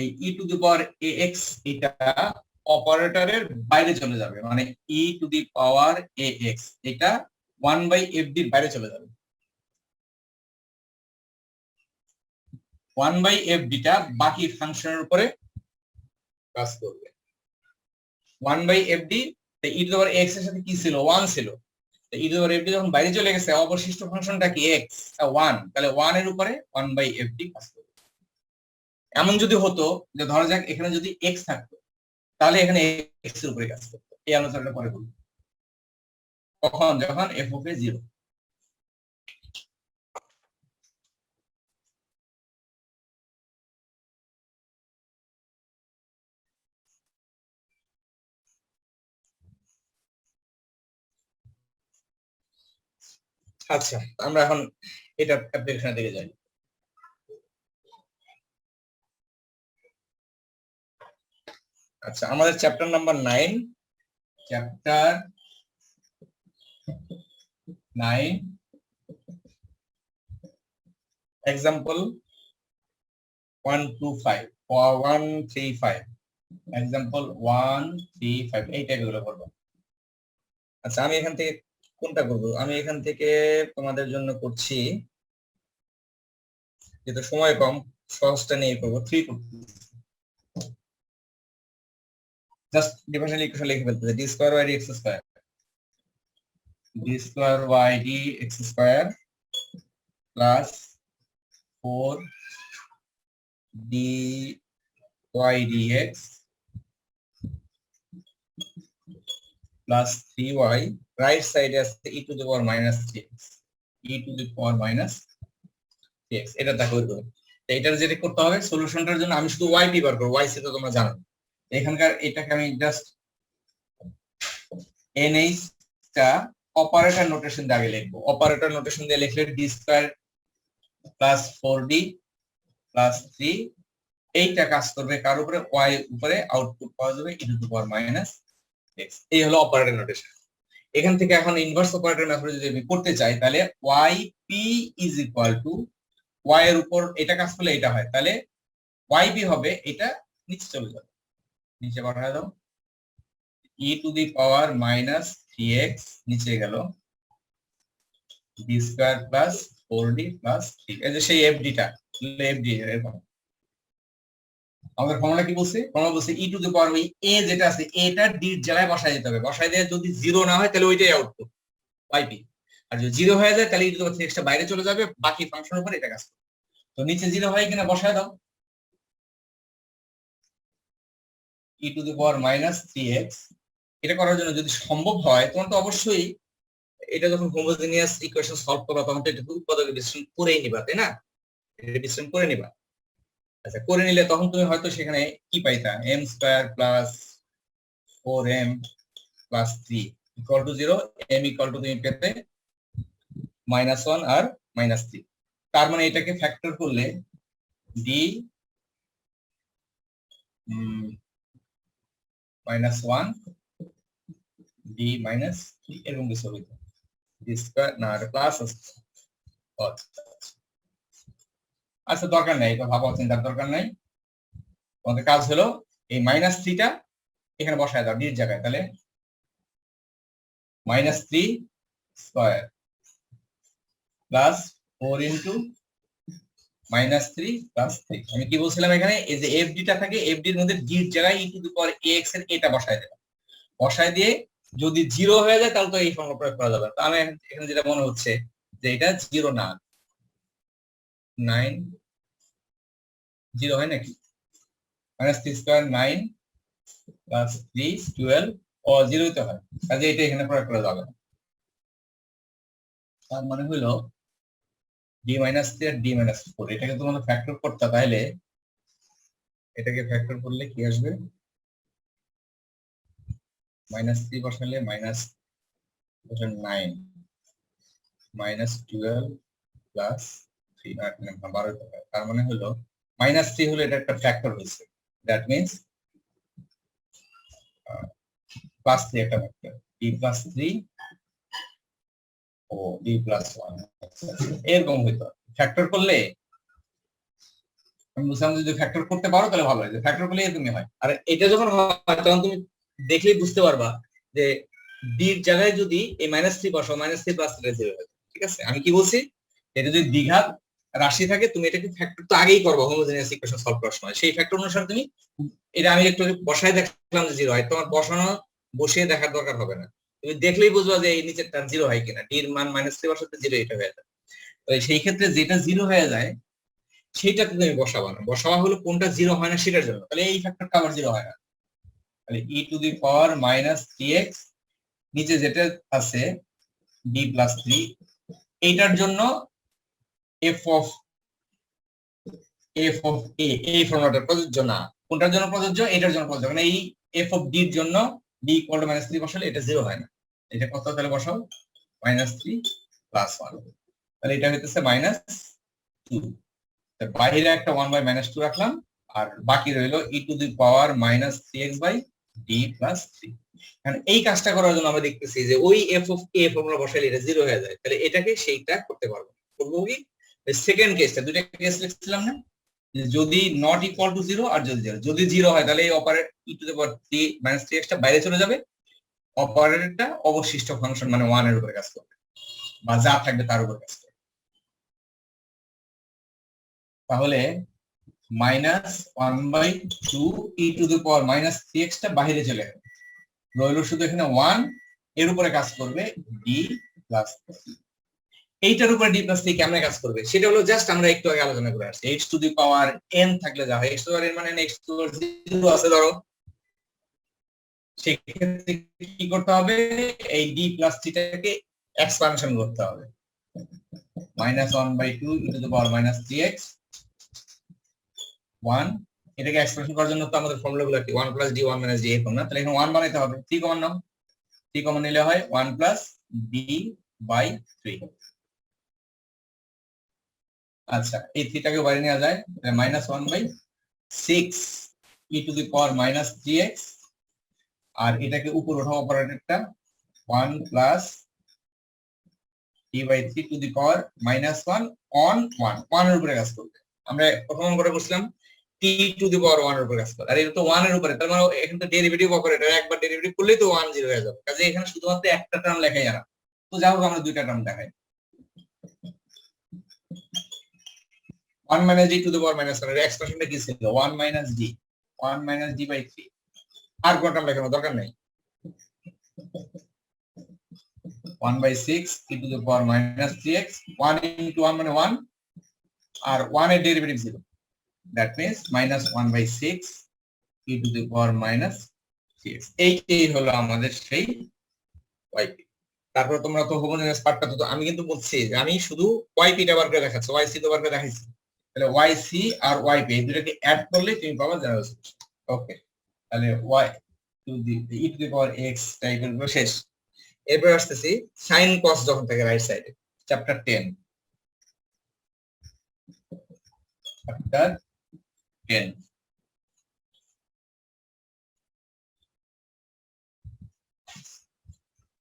এই e to the power ax এটা অপারেটরের বাইরে চলে যাবে, মানে e to the power ax এটা 1/fd এর বাইরে চলে যাবে। 1/fd টা বাকি ফাংশনের উপরে কাজ করবে। 1/fd e to the power x এর সাথে কি ছিল, 1 ছিল, e to the power fd যখন বাইরে চলে গেছে অবশিষ্ট ফাংশনটা কি x 1, তাহলে 1 এর উপরে 1/fd কাজ করবে। এমন যদি হতো যে ধরা যাক এখানে যদি x থাকতো তাহলে এখানে x এর উপরে কাজ করতো। এই আলোচনাটা পরে করব, কখন যখন f of a 0। আচ্ছা, আমরা এখন এটা অ্যাপ্লিকেশনের দিকে যাই। আচ্ছা, আমাদের chapter number 9, chapter 9 example 125 135। Example 135 এই টাইপগুলো করব। আচ্ছা, আমি এখান থেকে কোনটা করব? আমি এখান থেকে তোমাদের জন্য করছি, যেহেতু সময় কম, সহজটা নিয়ে করবো। 3 করব। জাস্ট ডিফারেনশিয়াল ইকুয়েশন লিখে ফেলতে d square by dx square, d square by dx square plus 4 dy dx plus 3y, right সাইডে আছে e to the power minus 3x, e to the power minus 3x। এটা দেখো, এটার যেটা করতে হবে সলিউশনটার জন্য আমি শুধু yp বার করব, y তো তোমরা জানো। এখানকার এটাকে আমি জাস্ট nh টা অপারেটর নোটেশন দিয়ে আগে লিখবো। অপারেটর নোটেশন দিয়ে লিখলে d square plus 4d plus 3 এইটা কাজ করবে কার উপরে, y উপরে, আউটপুট পাওয়া যাবে e to the power minus x। এই হলো অপারেটর নোটেশন। এখান থেকে এখন ইনভার্স অপারেটর মেথড যদি আমি করতে চাই তাহলে yp is equal to y এর উপর এটা কাজ করলে এটা হয়, তাহলে yp হবে এটা নিচে চলে যাবে, নিচে পাঠিয়ে দাও e to the power minus 3x নিচে গেল d square plus 4d plus 3। এই যে সেই fd টা, fd এরকম আমাদের ফর্মুলা কি বলছে, ফর্মুলা বলছে e টু দি পাওয়ার ওই a যেটা আছে এটা d এর জায়গায় বসায় দিতে হবে, বসায় দিয়ে যদি 0 না হয় তাহলে ওইটাই আউটপুট yp, আর যদি 0 হয়ে যায় তাহলে e to the power 3x টা বাইরে চলে যাবে, বাকি ফাংশনের উপর এটা কাজ করবে। তো নিচে 0 হয় কিনা বসায় দাও, e to the power minus 3x। এটা করার জন্য যদি সম্ভব হয় তোমার তো অবশ্যই এটা যখন হোমোজেনিয়াস ইকুয়েশন সলভ করবা তখন তো এটা উৎপাদক বিশ্লেষণ করেই নিবা, তাই না? এটা বিশ্লেষণ করে নিবা। আচ্ছা, করে নিলে তখন তুমি হয়তো সেখানে কি পাইতা, m square plus 4m plus 3 equal to 0, m equal to তুমি পেতে -1 আর -3। তার মানে এটাকে ফ্যাক্টর করলে d -1 d -3 এরকম কিছু হইতো, d স্কয়ার না প্লাস। আচ্ছা, দরকার নাই, এটা ভাবা চিন্তার দরকার নাই। তোমাদের কাজ হলো এই -3 টা এখানে বসায় দাও d এর জায়গায়, তাহলে -3 স্কয়ার প্লাস 4 ইনটু -3 প্লাস 3। আমি কি বলছিলাম, এখানে এই যে fd টা থাকে, fd এর মধ্যে d এর জায়গায় e to the power ax এর এটা বসায় দেব, বসায় দিয়ে যদি 0 হয়ে যায় তাহলে তো এই ফর্মুলা প্রয়োগ করা যাবে। তো আমি এখানে যেটা মনে হচ্ছে যে এটা 0 না, 9 0 হয় নাকি, -3 স্কয়ার 9 প্লাস 3 12 ও 0 তো হয়, কাজে এটা এখানে প্রয়োগ করা যাবে না। তার মানে হলো d -3 আর d -4 এটাকে তোমরা ফ্যাক্টর করতে, তাহলে এটাকে ফ্যাক্টর করলে কি আসবে, -3 বসালে -9 -12 প্লাস 3 12 তার মানে হলো -3 হলো এটা একটা ফ্যাক্টর হয়েছে, দ্যাট মিন্স +3 একটা ফ্যাক্টর, d + 3 ও d + 1 এরকম হইতো। ফ্যাক্টর করলে আমি বুঝলাম যদি ফ্যাক্টর করতে পারো তাহলে ভালো হয়, ফ্যাক্টর করলে এরকমই হয়। আর এটা যখন হয় তখন তুমি দেখলেই বুঝতে পারবা যে ডি এর জায়গায় যদি এই -3 বসাও, -3 + 3 0 হয়। ঠিক আছে, আমি কি বলছি, এটা যদি দ্বিঘাত রাশি থাকে তুমি এটাকে ফ্যাক্টর তো আগেই করবা হোমোজেনিয়াস ইকুয়েশন সলভ করার সময়, সেই ফ্যাক্টর অনুসারে তুমি এটা আমি একটু বসায় দেখলাম যে 0 হয়, তোমার বসানো বসিয়ে দেখার দরকার হবে না, তুমি দেখলেই বুঝবা যে এই নিচেরটা 0 হয় কিনা, ডি এর মান -3 বসাতে 0 এটা হয়ে যায়। তো সেই ক্ষেত্রে যেটা 0 হয়ে যায় সেটাতে তুমি বসাবা না, বসাবা হলো কোনটা 0 হয় না সেটার জন্য, তাহলে এই ফ্যাক্টরটা আবার 0 হয় না, তাহলে e⁻−3x নিচে যেটা আছে d + 3 এইটার জন্য f অফ a এই ফর্মুলাটা প্রযোজ্য না। কোনটার জন্য প্রযোজ্য? এটার জন্য প্রযোজ্য, মানে এই f অফ d এর জন্য d = -3 বসালে এটা 0 হয় না। এটা কত তাহলে বসাও, -3 + 1, তাহলে এটা হইতেছে -2, বাইরে একটা 1/-2 রাখলাম, আর বাকি রইল e⁻−3x/d + 3। কারণ এই কাজটা করার জন্য আমরা দেখতেছি যে ওই f অফ a ফর্মুলা বসাইলে এটা 0 হয়ে যায়, তাহলে এটাকে সেইটা করতে পারবো। করবো কি, সেকেন্ড কেসটা, দুইটা কেস লিখছিলাম না, যদি নট ইকুয়াল টু 0 আর যদি 0 হয় তাহলে এই অপারেটর e⁻3x টা বাইরে চলে যাবে, অপারেটরটা অবশিষ্ট ফাংশন মানে 1 এর উপরে কাজ করবে বা যা থাকবে তার উপর কাজ করবে। তাহলে -1/2 e⁻−3x টা বাইরে চলে যাবে, রইল শুধু এখানে 1 এর উপরে কাজ করবে d + 3। এইটার উপরে d + 3 কেমনে কাজ করবে সেটা হলো জাস্ট আমরা একটু আগে আলোচনা করে আসছি, x⁻n থাকলে যা হয়, x⁻n মানে x⁻0 আছে ধরো, সেই ক্ষেত্রে কি করতে হবে, এই d + 3 টাকে এক্সপানশন করতে হবে, -1/2 e⁻−3x 1, এটাকে এক্সপ্রেশন করার জন্য তো আমাদের ফর্মুলাগুলো কি 1 + d 1 - d এরকম না, তাহলে এখানে 1 বানাইতে হবে, 3 কমন নাও, 3 কমন নিলে হয় 1 + d/3। আচ্ছা, এই 3 টাকে বাইরে নেওয়া যায়, -1/6 e⁻−3x, আর এটাকে উপর ওঠাও অপারেটরটা 1 + d/3 on 1 এর উপরে কাজ করবে। আমরা প্রথম করে বলছিলাম t⁻1 এর উপরে কাজ করে, আর এটা তো 1 এর উপরে, তার মানে এখানে তো ডেরিভেটিভ অপারেটর, একবার ডেরিভেটিভ করলেই তো 1 0 হয়ে যাবে, কাজে এখানে শুধুমাত্র একটা টার্ম লেখাই আর তো যাই হোক আমরা দুইটা টার্ম দেখাই, 1 - d⁻1 এর এক্সপ্রেশনটা কি ছিল, 1 - d/3, আর কোন টার্ম লেখানোর দরকার নেই, 1/6 e⁻−3x, 1 × 1 মানে 1, আর 1 এর ডেরিভেটিভ 0, দ্যাট মিন্স -1/6 e⁻−3x। এইটাই হলো আমাদের সেই yp। তারপর তোমরা তো হোমোজেনিয়াস পার্টটা তো আমি কিন্তু বলছি যে আমি শুধু yp টা বার করে দেখাচ্ছি, yc তো বার করে দেখাইছি, তাহলে yc আর yp এই দুটোকে অ্যাড করলে তুমি পাবা জেনারেল সলিউশন। ওকে, তাহলে e⁻x টাইপের গুলো শেষ। এরপর আসতেছি সাইন কস যখন থাকে রাইট সাইডে, চ্যাপ্টার 10।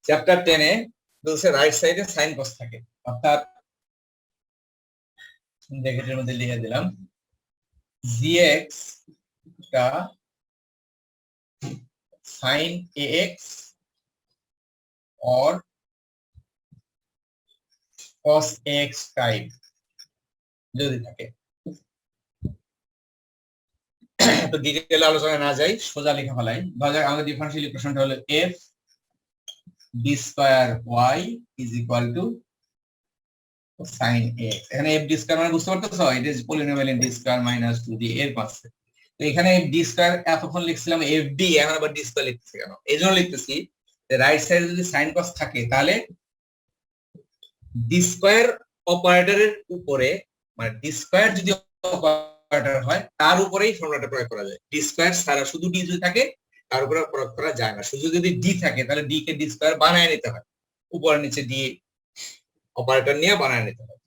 চ্যাপ্টার 10 এ বলছে রাইট সাইডে সাইন কস থাকে, অর্থাৎ ব্র্যাকেটের মধ্যে লিখে দিলাম gx টা sin ax or cos ax type যদি থাকে, তো ডিটেইলে আলোচনা না যাই, সোজা লেখা ফেলাই। ধরা যাক আমাদের ডিফারেনশিয়াল ইকুয়েশনটা হলো f d2y = sin ax। এখানে f d2 মানে বুঝতে পারতেছো, এটা পলিনোমিয়াল d2 - 2d এর পাশে, তো এখানে f d2 এতক্ষণ লিখছিলাম fd, এখন আবার d2 লিখতেছি কেন, এইজন্য লিখতেছি যে রাইট সাইডে যদি sin cos থাকে তাহলে d2 অপারেটরের উপরে, মানে d2 যদি অপারেটর হয় তার উপরেই ফর্মুলাটা প্রয়োগ করা যায়, d2 ছাড়া শুধু d যদি থাকে তার উপরে প্রয়োগ করা যায় না। শুধু যদি ডি থাকে তাহলে ডি কে ডি স্কয়ার বানায় নিতে হয়, উপরে নিচে ডি অপারেটর নিয়ে বানায় নিতে হয়।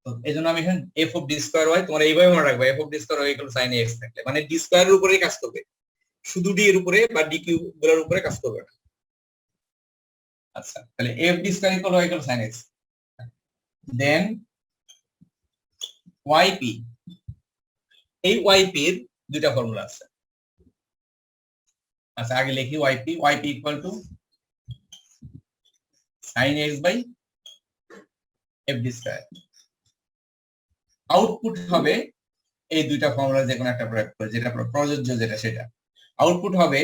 তো এই জন্য আমি এখানে f of d square y তোমার এইভাবে মনে রাখবে, f of d square y equal sine x থাকলে মানে ডি স্কয়ারের উপরেই কাজ করবে, শুধু ডি এর উপরে বা ডি কিউব গুলোর উপরে কাজ করবে না। আচ্ছা, তাহলে f d square equal y equal sine x, then y p, এই ওয়াইপি এর দুইটা ফর্মুলা আছে। আচ্ছা আগে লিখি y p, y p equal to sine x by f d square. Output হবে এই দুইটা ফর্মুলা যে কোনো একটা প্রয়োগ করে, যেটা প্রযোজ্য যেটা সেটা আউটপুট হবে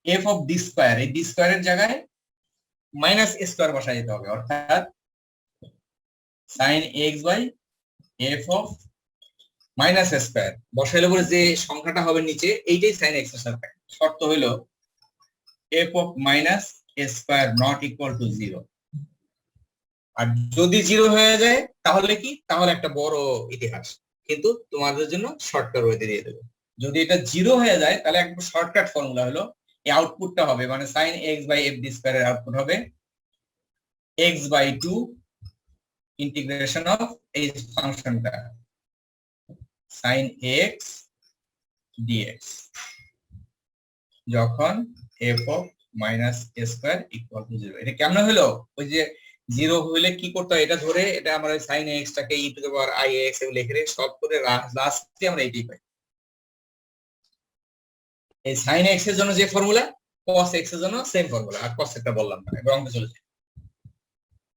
এফ অফ ডি স্কয়ার, এই ডি স্কয়ারের জায়গায় মাইনাস এ স্কয়ার বসাই দিতে হবে, অর্থাৎ sine x by f of minus a square বসাইলে পরে যে সংখ্যাটা হবে নিচে এইটাই সাইন এক্স এর সাথে। শর্ত হলো F of minus a square not equal to 0। আর যদি 0 হয়ে যায় তাহলে কি, তাহলে একটা বড় ইতিহাস, কিন্তু তোমাদের জন্য শর্টকাট ওয়েতে দিয়ে দেবো। যদি এটা 0 হয়ে যায় তাহলে একটা শর্টকাট ফর্মুলা হলো এই আউটপুটটা হবে মানে sine x by f d square এর আউটপুট হবে এক্স বাই 2 ইন্টিগ্রেশন অফ এই ফাংশনটা সাইন এক্স ডিএক্স যখন f of minus a square equal to 0। এটা কেমন হলো, ওই যে 0 হইলে কি করতে হয়, এটা ধরে এটা আমরা সাইন এক্স টাকে e to the power i x এ লিখে সব করে লাস্টে আমরা এইটাই পাই। এই সাইন এক্স এর জন্য যে ফর্মুলা, cos এক্স এর জন্য সেম ফর্মুলা, আর cos একটা বললাম না, এবার অঙ্ক চলে যায়।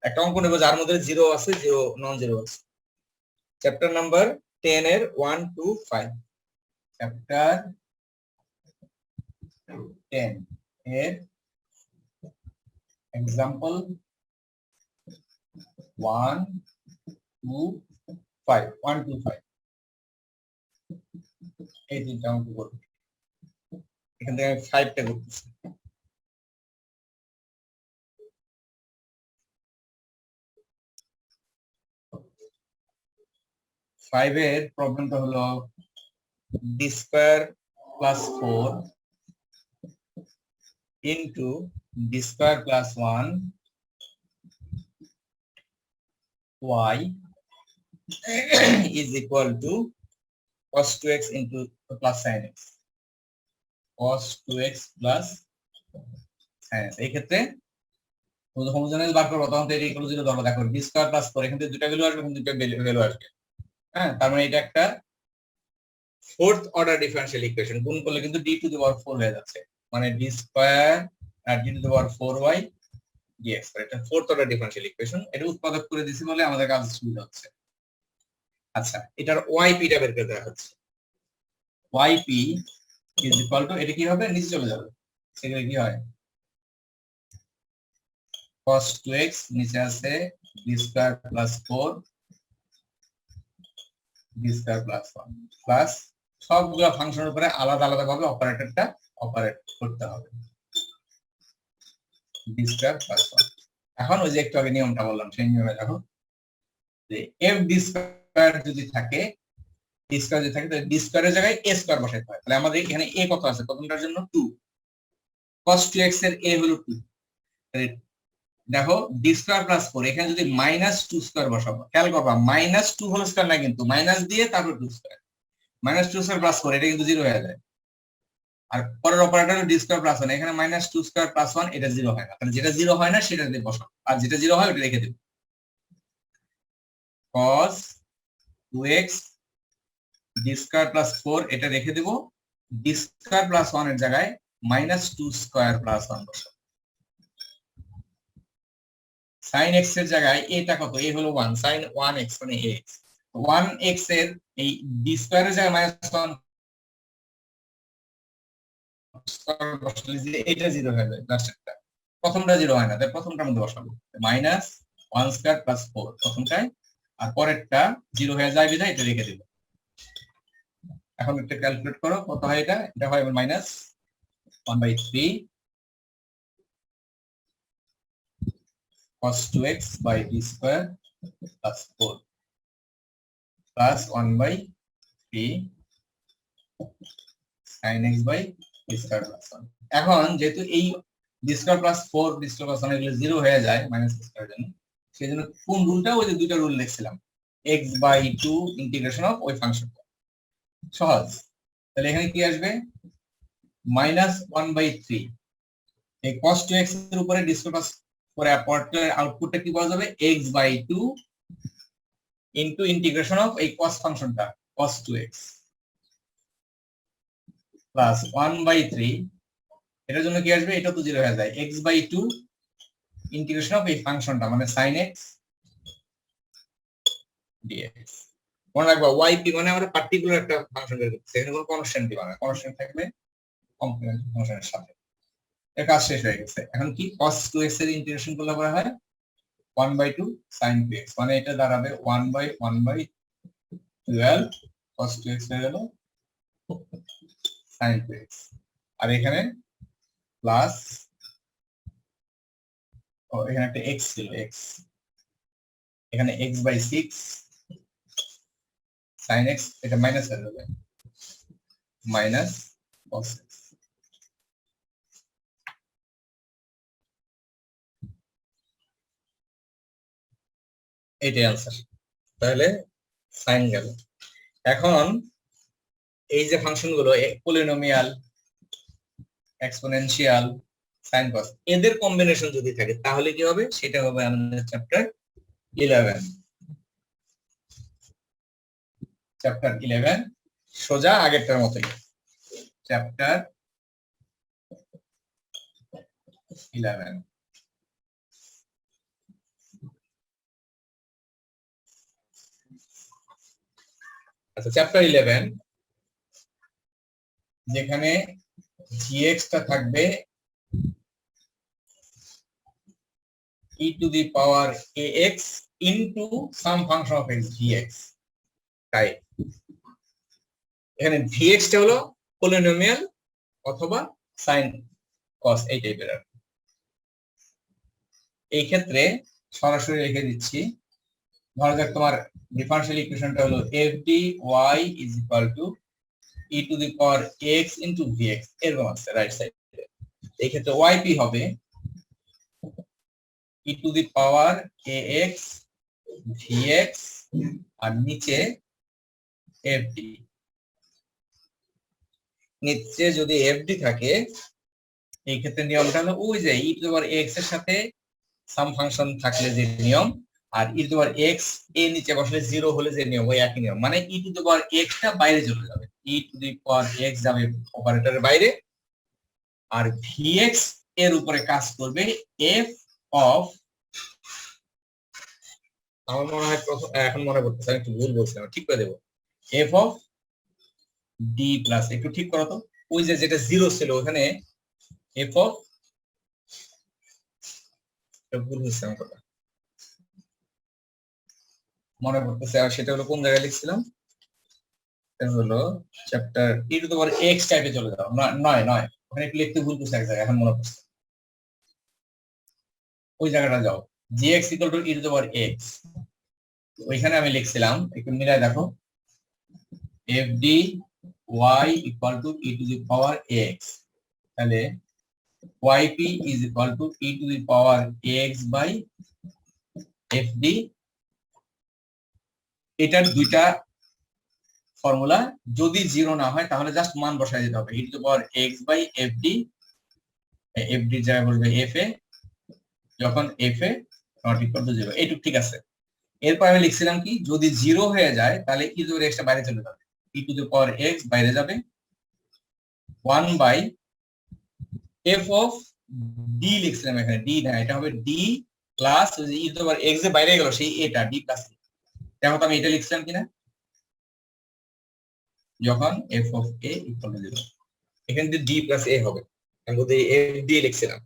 একটা অঙ্ক নেব যার মধ্যে 0 আছে, 0 নন 0 আছে। চ্যাপ্টার নাম্বার 10 এর 1 2 5, চ্যাপ্টার 10 এর এক্সাম্পল 1 2 5, 1 2 5 এই তিনটা অঙ্ক করব। এখান থেকে 5টা করতেছি। ফাইভের প্রবলেমটা হলো D square plus 4 into D square plus 1 y is equal to cos 2x into plus sin x, cos 2x plus sin x। এই ক্ষেত্রে হোমোজেনাইজ বার করব, তখন তো এটা ইকুয়াল 0 ধরো। দেখো ডি স্কয়ার প্লাস 4 এখান থেকে দুটো ভ্যালু আসবে, এখান থেকে দুটো ভ্যালু আসবে। হ্যাঁ, তার মানে এটা একটা ফোর্থ অর্ডার ডিফারেনশিয়াল ইকুয়েশন, গুণ করলে কিন্তু ডি টু দি পাওয়ার 4 হয়ে যাচ্ছে, মানে ডি স্কয়ার আর d to the power 4y dx। এটা ফোর্থ অর্ডার ডিফারেনশিয়াল ইকুয়েশন, এটা উৎপাদক করে দিছি বলে আমাদের কাজ সুবিধা হচ্ছে। আচ্ছা, এটার ওয়াইপি টা বের করে দেওয়া হচ্ছে। ওয়াইপি ইজ ইকুয়াল টু, এটা কি হবে, নিচে চলে যাবে, সেখানে কি হয় cos 2x নিচে আছে d square plus 4 d square plus 1 plus সবগুলো ফাংশনের উপরে আলাদা আলাদা ভাবে অপারেটরটা অপারেট করতে হবে d স্কয়ার প্লাস 1। এখন ওই যে একটু আগে নিয়মটা বললাম সেই নিয়মে দেখো যে f d স্কয়ার যদি থাকে, d স্কয়ার যদি থাকে তাহলে d স্কয়ারের জায়গায় a স্কয়ার বসাইতে হয়। তাহলে আমাদের এখানে a কত আছে, প্রথমটার জন্য 2, cos 2x এর a হলো 2। তাহলে দেখো d স্কয়ার প্লাস 4, এখানে যদি মাইনাস 2 স্কয়ার বসাবো, খেয়াল করবা মাইনাস 2 হোল স্কয়ার না, কিন্তু মাইনাস দিয়ে তারপর 2 স্কয়ার, মাইনাস 2 স্কয়ার প্লাস 4 এটা কিন্তু 0 হয়ে যায়। আর পরের অপারেটর d স্কয়ার প্লাস 1, এখানে মাইনাস 2 স্কয়ার প্লাস 1 এটা 0 হয় না, তাহলে যেটা 0 হয় না সেটা দিয়ে বসাবো, আর যেটা 0 হয় ওটা রেখে দেব। cos 2x d square plus 4 এটা রেখে দেব, d স্কয়ার প্লাস 1 এর জায়গায় মাইনাস 2 স্কয়ার প্লাস 1 বসাবো। sin x এর জায়গায় এটা কত, a হলো 1, sin 1x মানে x, 1x এর এই d স্কয়ার এর জায়গায় মাইনাস 1 স্কয়ার বসালে যে এটা 0 হয়ে যায়, লাস্টেরটা। প্রথমটা 0 হয় না, তাই প্রথমটার মধ্যে বসাবো মাইনাস 1 স্কয়ার প্লাস 4 প্রথমটায়, আর পরেরটা 0 হয়ে যায় বিধায় এটা রেখে দেব। এখন একটা ক্যালকুলেট করো কত হয়, এটা এটা হয় minus 1/3 cos 2x by d square plus 4 plus 1/3 sin x by D square plus 1। এখন যেহেতু এই D square plus 4 D square plus 1 এগুলো 0 হয়ে যায় মাইনাস স্কয়ার জন্য, সেজন্য কোন রুলটা, ওই যে দুইটা রুল লিখছিলাম, x/2 ইন্টিগ্রেশন অফ ওই ফাংশনটা। সহজ। তাহলে এখানে কি আসবে, -1/3 এই cos 2x এর উপরে ডি স্কয়ার প্লাস 4 অ্যাপার্টের আউটপুটটা কি পাওয়া যাবে, x/2 ইনটু ইন্টিগ্রেশন অফ এই cos ফাংশনটা cos 2x প্লাস 1/3, এটার জন্য কি আসবে, এটা তো 0 হয়ে যায়, x/2 ইন্টিগ্রেশন অফ এই ফাংশনটা মানে sin x dx। মনে রাখবা yp মানে আমরা পার্টিকুলার একটা ফাংশন বের করতেছি, এখানে কোনো কনস্ট্যান্ট দিবা না, কনস্ট্যান্ট থাকবে কমপ্লিমেন্টারি ফাংশনের সাথে। এর কাজ শেষ হয়ে গেছে। এখন কি cos 2x এর ইন্টিগ্রেশন করলে পরে হয় 1/2 sin 2x, মানে এটা দাঁড়াবে 1/1/12 cos 2x হয়ে গেল sin 2x, আর এখানে প্লাস, ও এখানে একটা x ছিল, x এখানে x/6 sin x, এটা মাইনাস হয়ে যাবে মাইনাস cos x। এটাই आंसर। তাহলে সাইন গেল। এখন এই যে ফাংশন গুলো পলিনোমিয়াল, এক্সপোনেনশিয়াল, সাইন কস, এদের কম্বিনেশন যদি থাকে তাহলে কি হবে, সেটা হবে আমাদের চ্যাপ্টার 11। চ্যাপ্টার 11 সোজা আগেরটার মতোই, চ্যাপ্টার 11। আচ্ছা, চ্যাপ্টার 11 যেখানে gx টা থাকবে e to the power ax into some function of x dx, তাই এখানে vx টা হলো পলিনোমিয়াল অথবা সাইন কস এই টাইপের। এই ক্ষেত্রে সরাসরি রেখে দিচ্ছি, ধরা যাক তোমার ডিফারেনশিয়াল ইকুয়েশনটা হলো fdy is equal to e to the power x into vx, এরকম আছে রাইট সাইডে। এই ক্ষেত্রে yp হবে e to the power ax vx আর নিচে fd। নিচে যদি fd থাকে, এই ক্ষেত্রে নিয়মটা হলো ওই যে e to the power x এর সাথে সাম ফাংশন থাকলে যে নিয়ম, আর e to the power x এর নিচে বসলে 0 হলে যে নিয়ম, ওই একই নিয়ম। মানে e to the power x টা বাইরে চলে যাবে, e to the power x যাবে অপারেটরের বাইরে, আর vx এর উপরে কাজ করবে f অফ, আমার মনে হয় এখন মনে পড়তেছে, আমি একটু ভুল বলছিলাম, ঠিক করে দেবো, f অফ d প্লাস, একটু ঠিক করো তো, ওই যে যেটা 0 ছিল ওখানে f অফ, ভুল হচ্ছে আমার কথা, মনে পড়তেছে, আর সেটা হলো কোন জায়গায় লিখছিলাম, এটা হলো chapter e to the power x টাইপে চলে যাও, নয় নয়, ওখানে একটু লিখতে ভুল করছে এক জায়গায়, এখন মনে পড়ছে, ওই জায়গাটা যাও, gx equal to e to the power x, ওইখানে আমি লিখছিলাম, একটু মিলাই দেখো, fd y equal to e to the power x, তাহলে yp is equal to e to the power ax by fd। এটার দুইটা ফর্মুলা, যদি 0 না হয় তাহলে জাস্ট মান বসাই দিতে হবে, e to the power x by fd, fd যা বলবে f এ, যখন f A not equal to 0, এইটুকু ঠিক আছে। এরপর আমি লিখছিলাম কি, যদি 0 হয়ে যায় তাহলে e to the x টা বাইরে চলে যাবে, e to the power x বাইরে যাবে 1 by f of d, লিখছিলাম এখানে d না, এটা হবে d প্লাস ওই যে e to the power x এর বাইরে গেল সেই এটা d প্লাস, দেখো তো আমি এটা লিখছিলাম কিনা, যখন f of a equal to 0, এখানে d প্লাস a হবে, আমি বলতে f d লিখছিলাম।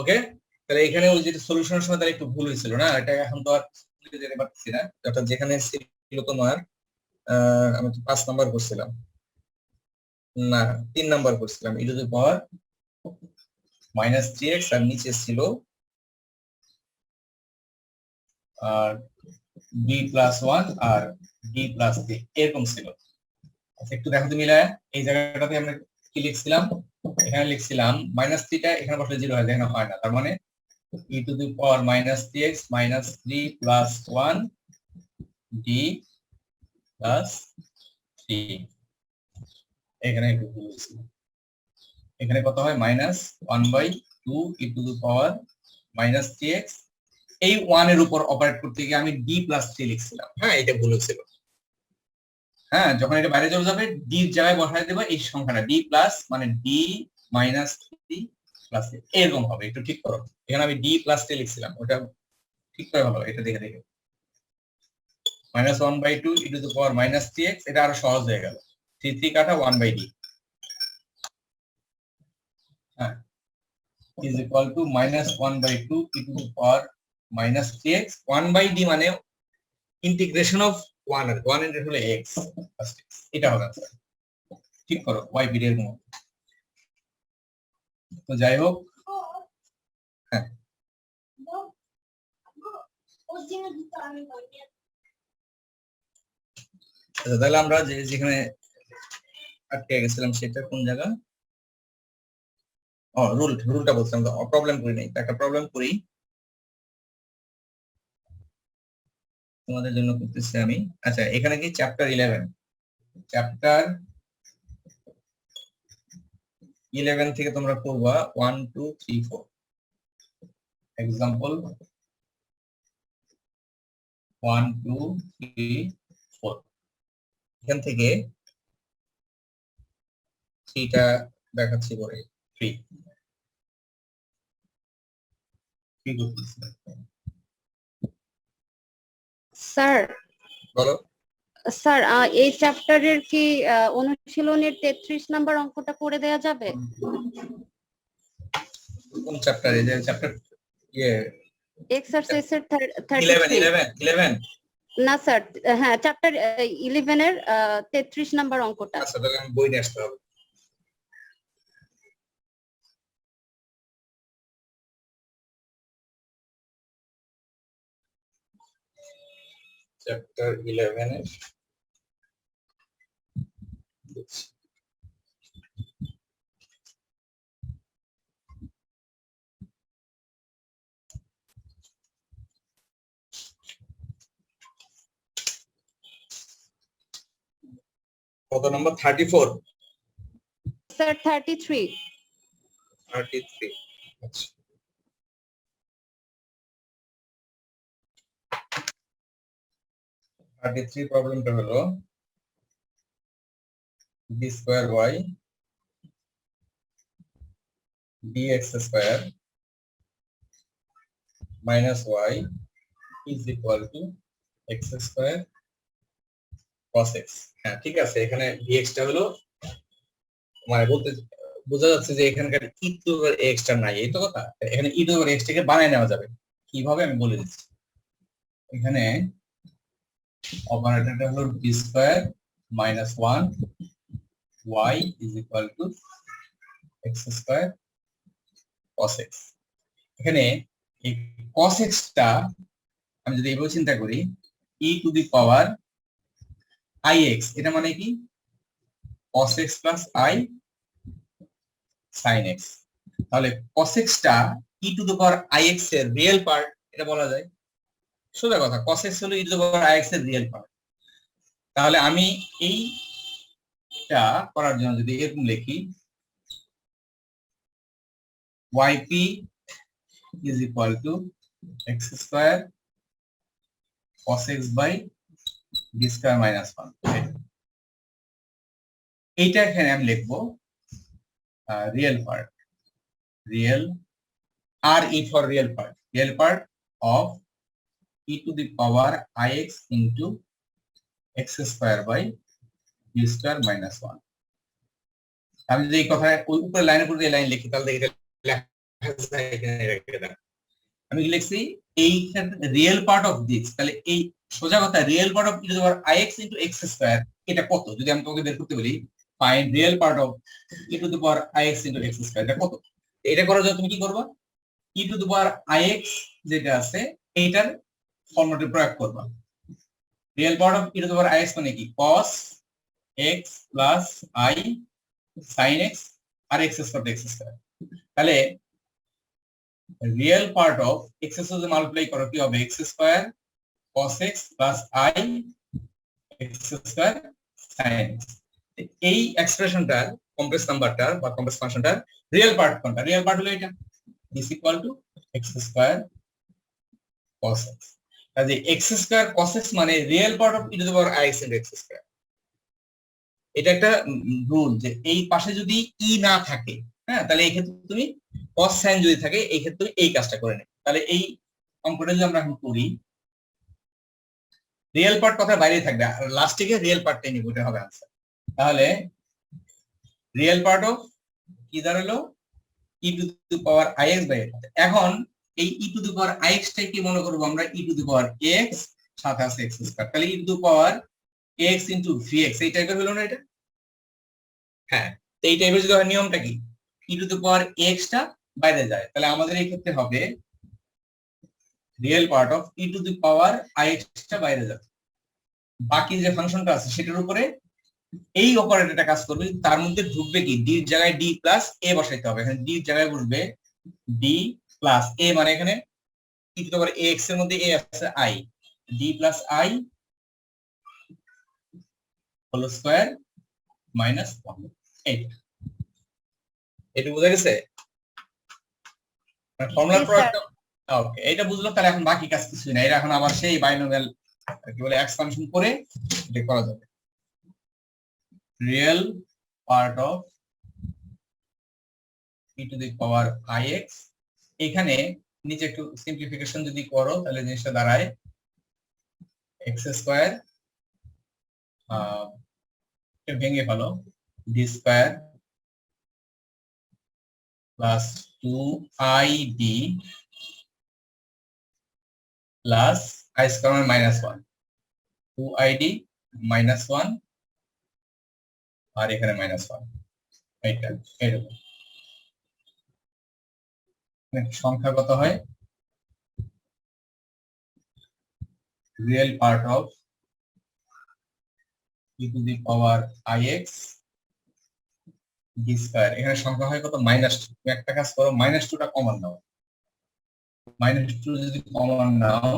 ওকে, তাহলে এখানে ওই যে সলিউশনের সময় তার একটু ভুল হয়েছিল না, এটা এখন তো আর যেতে পারছি না, অর্থাৎ যেখানে ছিল তোমার আমি 5 নাম্বার করছিলাম, না 3 নাম্বার করছিলাম e to the power -3x আর নিচে ছিল আর d + 1 আর d + 3 এরকম ছিল। আচ্ছা একটু দেখো তো মিলায়, এই জায়গাটাতে আমরা কি লিখছিলাম, এখানে লিখছিলাম -3 টা এখানে বসলে 0 হয়, এখানে হয় না, তার মানে e to the power -3x - 3 + 1 d + 3। এখানে একটু ভুল হয়েছিল, এখানে কত হয় -1/2 e to the power -3x, এই 1 এর উপর অপারেট করতে গিয়ে আমি d + 3 লিখছিলাম। হ্যাঁ এটা ভুল হয়েছিল। হ্যাঁ যখন এটা বাইরে চলে যাবে d এর জায়গায় বসায় দেব এই সংখ্যাটা d প্লাস মানে d - 3 প্লাস এরকম হবে। একটু ঠিক করো, এখানে আমি d + 3 লিখছিলাম, ওটা ঠিক করে ভালো, এটা দেখে দেখে -1/2 e to the power -3x, এটা আরো সহজ হয়ে গেল, 3 3 কাটা 1/d, হ্যাঁ is equal to -1/2 e to the power -3x, 1/d মানে ইন্টিগ্রেশন অফ 1 আর 1 এর হলো x, এটা হবে आंसर। ঠিক করো y b এর মতো। তো যাই হোক, হ্যাঁ তাহলে আমরা যেখানে আটকে গেছিলাম সেটা কোন জায়গা, রুলটা বলছিলাম, প্রবলেম করি নাই, একটা প্রবলেম করি তোমাদের জন্য করতেছি আমি। আচ্ছা এখানে কি চ্যাপ্টার 11 থেকে তোমরা করবা 1 2 3 4 এক্সাম্পল 1 2 3 4, এখান থেকে থ্রিটা দেখাচ্ছি পরে, 3 করতেছি। স্যার বলো স্যার এই চ্যাপ্টারের কি অনুশীলনের 33 নাম্বার অঙ্কটা করে দেয়া যাবে? কোন চ্যাপ্টারে, যে চ্যাপ্টার ইয়ে এক্সারসাইজের 11 না স্যার, হ্যাঁ চ্যাপ্টার 11 এর 33 নাম্বার অঙ্কটা। আচ্ছা তাহলে আমি বই নিয়ে আসতে হবে। চ্যাপ্টার 11 এর কত নম্বর, 34? স্যার 33। আচ্ছা 33 প্রবলেমটা হলো d square y dx square minus y is equal to x square cos x। হ্যাঁ ঠিক আছে, এখানে dx টা হলো মানে বলতে বোঝা যাচ্ছে যে এখানকার e to the power x টা নাই, এই তো কথা। এখানে e to the power x টাকে বানায় নেওয়া যাবে কিভাবে আমি বলে দিচ্ছি। এখানে অপারেটরটা হলো d square minus 1 y is equal to x square cos x। এখানে এই cos x টা আমি যদি এইভাবে চিন্তা করি e to the power ix, এটা মানে কি cos x plus i sin x, তাহলে cos x টা e to the power ix এর রিয়েল পার্ট, এটা বলা যায় সোজা কথা, cos x হলো e to the power ix এর রিয়েল পার্ট। তাহলে আমি এইটা করার জন্য যদি এরকম লিখি yp is equal to x square cos x by d square minus 1, এইটা এখানে আমি লিখবো রিয়েল পার্ট, রিয়েল আর e for real part of e to the power ix into x square by d square minus 1। আমি যদি এই কথা ওই উপরে লাইনের উপরে লাইন লিখি তাহলে দেখি আমি লিখছি এইখানে রিয়েল পার্ট অফ দিস, তাহলে এই সোজা কথা real part of e to the power ix into x square এটা কত, যদি আমি তোমাকে বের করতে বলি find real part of e to the power ix into x square. এটা কত? এটা করার জন্য তুমি কি করবা? e to the power ix যেটা আছে এইটার ফর্মুলাটি প্রয়োগ করবা। Real part of e to the power ix মানে কি? cos x plus i sin x আর x স্কয়ার x স্কয়ার। তাহলে রিয়েল পার্ট অফ x এর সাথে মাল্টিপ্লাই করো কি হবে? x square cos x plus i x square sin x। এই এক্সপ্রেশনটার কমপ্লেক্স নাম্বারটার বা কমপ্লেক্স ফাংশনটার রিয়েল পার্ট কোনটা? রিয়েল পার্ট হলো এটা, is equal to x square cos x। কাজে x স্কয়ার cos x মানে real part of e to the power ix into x square. এটা একটা rule যে এই পাশে যদি ই না থাকে, হ্যাঁ, তাহলে এই ক্ষেত্রে তুমি cos sin যদি থাকে এই ক্ষেত্রে তুমি এই কাজটা করে নেবে। তাহলে এই অঙ্কটা যদি আমরা এখন করি, রিয়েল পার্ট কথা বাইরে থাকবে আর লাস্টে গিয়ে রিয়েল পার্টটাই নিব, এটা হবে आंसर। তাহলে রিয়েল পার্ট অফ কি দাঁড়ালো? e to the power ix by x। এখন এই e to the power ix টাই কি মনে করব আমরা? e to the power x সাথে আছে x স্কয়ার। তাহলে e to the power x into vx এই টাইপের হলো না এটা? হ্যাঁ, তো এই টাইপের যদি হয় নিয়মটা কি? e to the power x টা বাইরে যায়, তাহলে আমাদের এই ক্ষেত্রে হবে real part of e to the power ix টা বাইরে যাবে, বাকি যে ফাংশনটা আছে সেটার উপরে এই অপারেটরটা কাজ করবে। তার মধ্যে ঢুকবে কি? d এর জায়গায় d প্লাস a বসাইতে হবে। এখানে d এর জায়গায় বসবে d প্লাস a, মানে এখানে e to the power x এর মধ্যে a আছে i, d plus i whole square minus 1। এটা বুঝা গেছে? ফর্মুলা প্রয়োগটা ওকে, এটা বুঝলো। তাহলে এখন বাকি কাজ কিছুই না, এটা এখন আবার সেই বাইনোমিয়াল কি বলে এক্সপানশন করে এটা করা যাবে। Real part of e to the power ix, এখানে নিচে একটু সিম্পলিফিকেশন যদি করো তাহলে জিনিসটা দাঁড়ায় x স্কয়ার ভেঙে ফেলো d square plus 2id plus i square minus 1, 2id minus 1 আর এখানে মাইনাস 1। এইটা এরকম সংখ্যা কত হয়? Real part of e to the power ix d square, এখানে সংখ্যা হয় কত? -2। তুমি একটা কাজ করো, -2টা কমন নাও। -2 যদি কমন নাও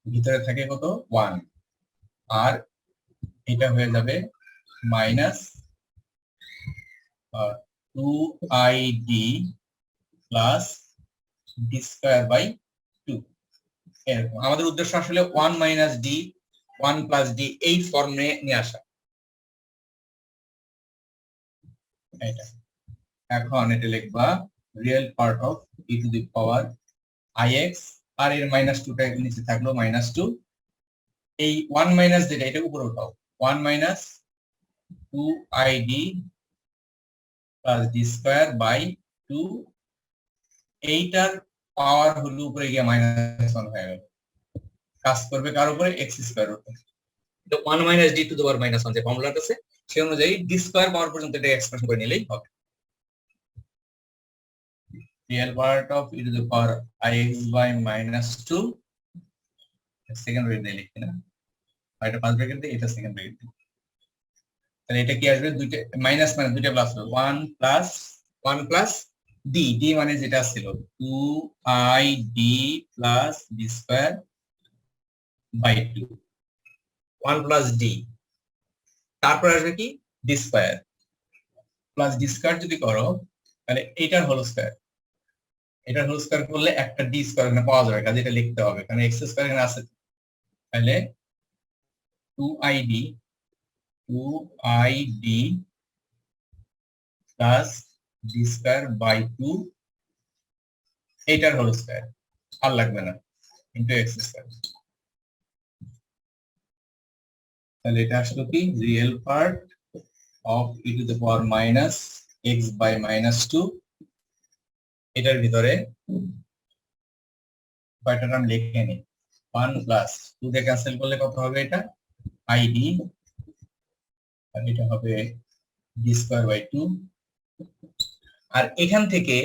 ভিতরে থাকে কত? 1, আর এটা হয়ে যাবে minus 2id plus d square by 2। এরকম আমাদের উদ্দেশ্য আসলে 1 মাইনাস d 1 প্লাস d এই ফর্মে নিয়ে আসা। এটা এখন এটা লিখবা real part of e to the power ix, আর এর -2টা নিচে থাকলো -2। এই 1 মাইনাস যেটা এটা উপরে উঠাও, 1 minus 2id plus d square by 2। এইটার পাওয়ার হলো উপরে গিয়ে -1 হয়ে গেল, কাজ করবে কার উপরে? x স্কয়ার উপরে। তো 1 minus d to the power -1 যে ফর্মুলাটা আছে সেই অনুযায়ী d স্কয়ার পাওয়ার পর্যন্ত এটা এক্সপ্রেশন করে নিলেই হবে। Real part of e to the power ix by -2 second bracket লিখি না, এটা ফার্স্ট ব্র্যাকেট দিয়ে এটা সেকেন্ড ব্র্যাকেট দিই। তাহলে এটা কি আসবে? দুইটা মাইনাস মানে দুইটা প্লাস হবে, 1 প্লাস d, d মানে যেটা ছিল 2id plus d square by 2, 1 plus d, তারপর আসবে কি? d square plus d square যদি করো তাহলে এটার হোল স্কয়ার, এটার হোল স্কয়ার করলে একটা d স্কয়ার এখানে পাওয়া যাবে, কাজে এটা লিখতে হবে কারণ x স্কয়ার এখানে আছে। তাহলে 2id plus d square by 2 এটার হোল স্কয়ার, আর লাগবে না, ইনটু x স্কয়ার। তাহলে এটা আসলে কি? Real part of e to the power minus x by -2। এটার ভিতরে কয়টা টার্ম লিখে নি? 1 প্লাস 2 দিয়ে ক্যান্সেল করলে কত হবে? এটা id, আর এটা হবে ডি স্কয়ার বাই 2, আর এখান থেকে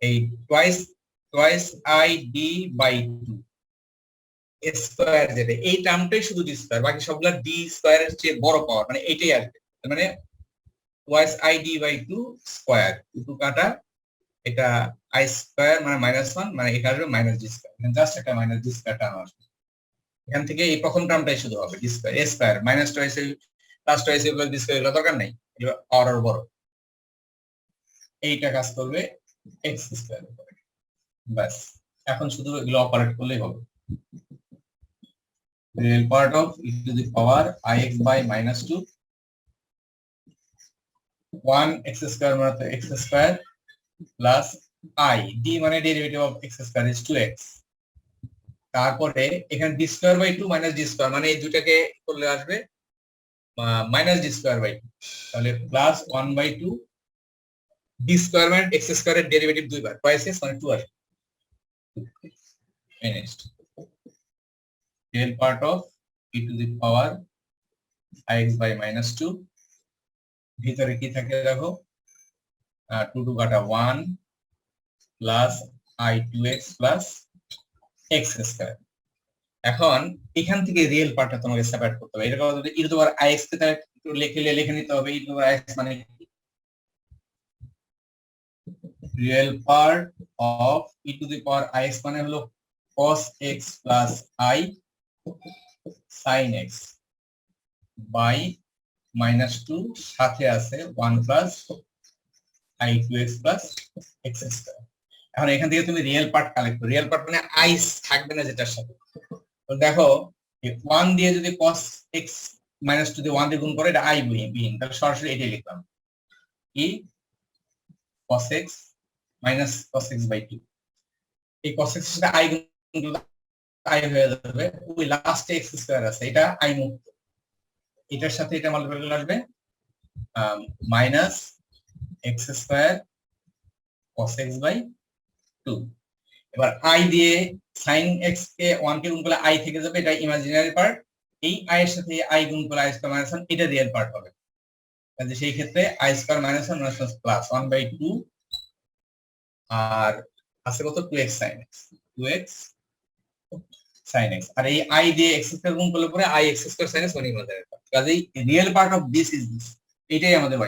এই twice i d by 2 square যেটা, এই টার্মটাই শুধু ডি স্কয়ার, বাকি সবগুলা ডি স্কয়ারের চেয়ে বড় পাওয়ার, মানে এইটাই আসবে। মানে twice i d by 2 square, 2 কাটা, এটা আই স্কয়ার মানে -1, মানে এটা আসবে মাইনাস ডি স্কয়ার, মানে জাস্ট একটা মাইনাস ডি স্কয়ার টার্ম আসবে এখান থেকে। এই প্রথম টার্মটাই শুধু হবে d square, a square minus twice plus twice plus d square, এগুলো দরকার নাই, এগুলো পাওয়ার আরো বড়। এইটা কাজ করবে এক্স স্কয়ার উপরে, বাস। এখন শুধু এগুলো অপারেট করলেই হবে। real part of e to the power ix by -2, 1 x square মানে তো x square plus I d মানে derivative of x square is 2x, তারপরে এখানে d square by 2 minus d square, মানে এই দুটাকে করলে আসবে minus d square by 2, তাহলে plus 1 by 2 d square মানে x square এর ডেরিভেটিভ দুইবার, twice x মানে 2 আসবে। finished. Real part of e to the power ix by -2, ভিতরে কি থাকে দেখো, 2 2 কাটা 1 plus i 2x plus x square. এখন এখান থেকে রিয়েল পার্টটা তোমাকে সেপারেট করতে হবে। এটা যদি e to the power ix কে তাহলে একটু লিখে নিতে হবে। e to the power ix মানে real part of e to the power ix মানে হলো cos x plus i sin x by -2, সাথে আছে 1 plus i 2x plus x square. এখন এখান থেকে তুমি রিয়েল পার্ট কালেক্ট করো। রিয়েল পার্ট মানে i থাকবে না যেটার সাথে। তো দেখো 1 দিয়ে যদি cos x -2 দিয়ে 1 দিয়ে গুণ করে, এটা i বিহীন, তাহলে সরাসরি এটাই লিখলাম, কি cos x minus cos x by 2। এই cos x এর সাথে i গুণ করলে i হয়ে যাবে, ওই লাস্টে x স্কয়ার আছে, এটা i মুক্ত, এটার সাথে এটা মাল্টিপ্লাই করলে আসবে minus x square cos x by 2। এবার i দিয়ে sin x কে 1 কে গুণ করলে i থেকে যাবে, এটা ইমাজিনারি পার্ট। এই i এর সাথে i গুণ করলে i স্কয়ার মাইনাস 1, এটা রিয়েল পার্ট হবে। তাহলে সেই ক্ষেত্রে i square minus 1 minus 1 plus 1 by 2, আর আছে কত 2x sin x, 2x sin x, আর এই i দিয়ে x স্কয়ার গুণ করলে পরে i x square sin x মানে ইমাজিনারি পার্ট। কাজেই real part of this is this, এটাই আমাদের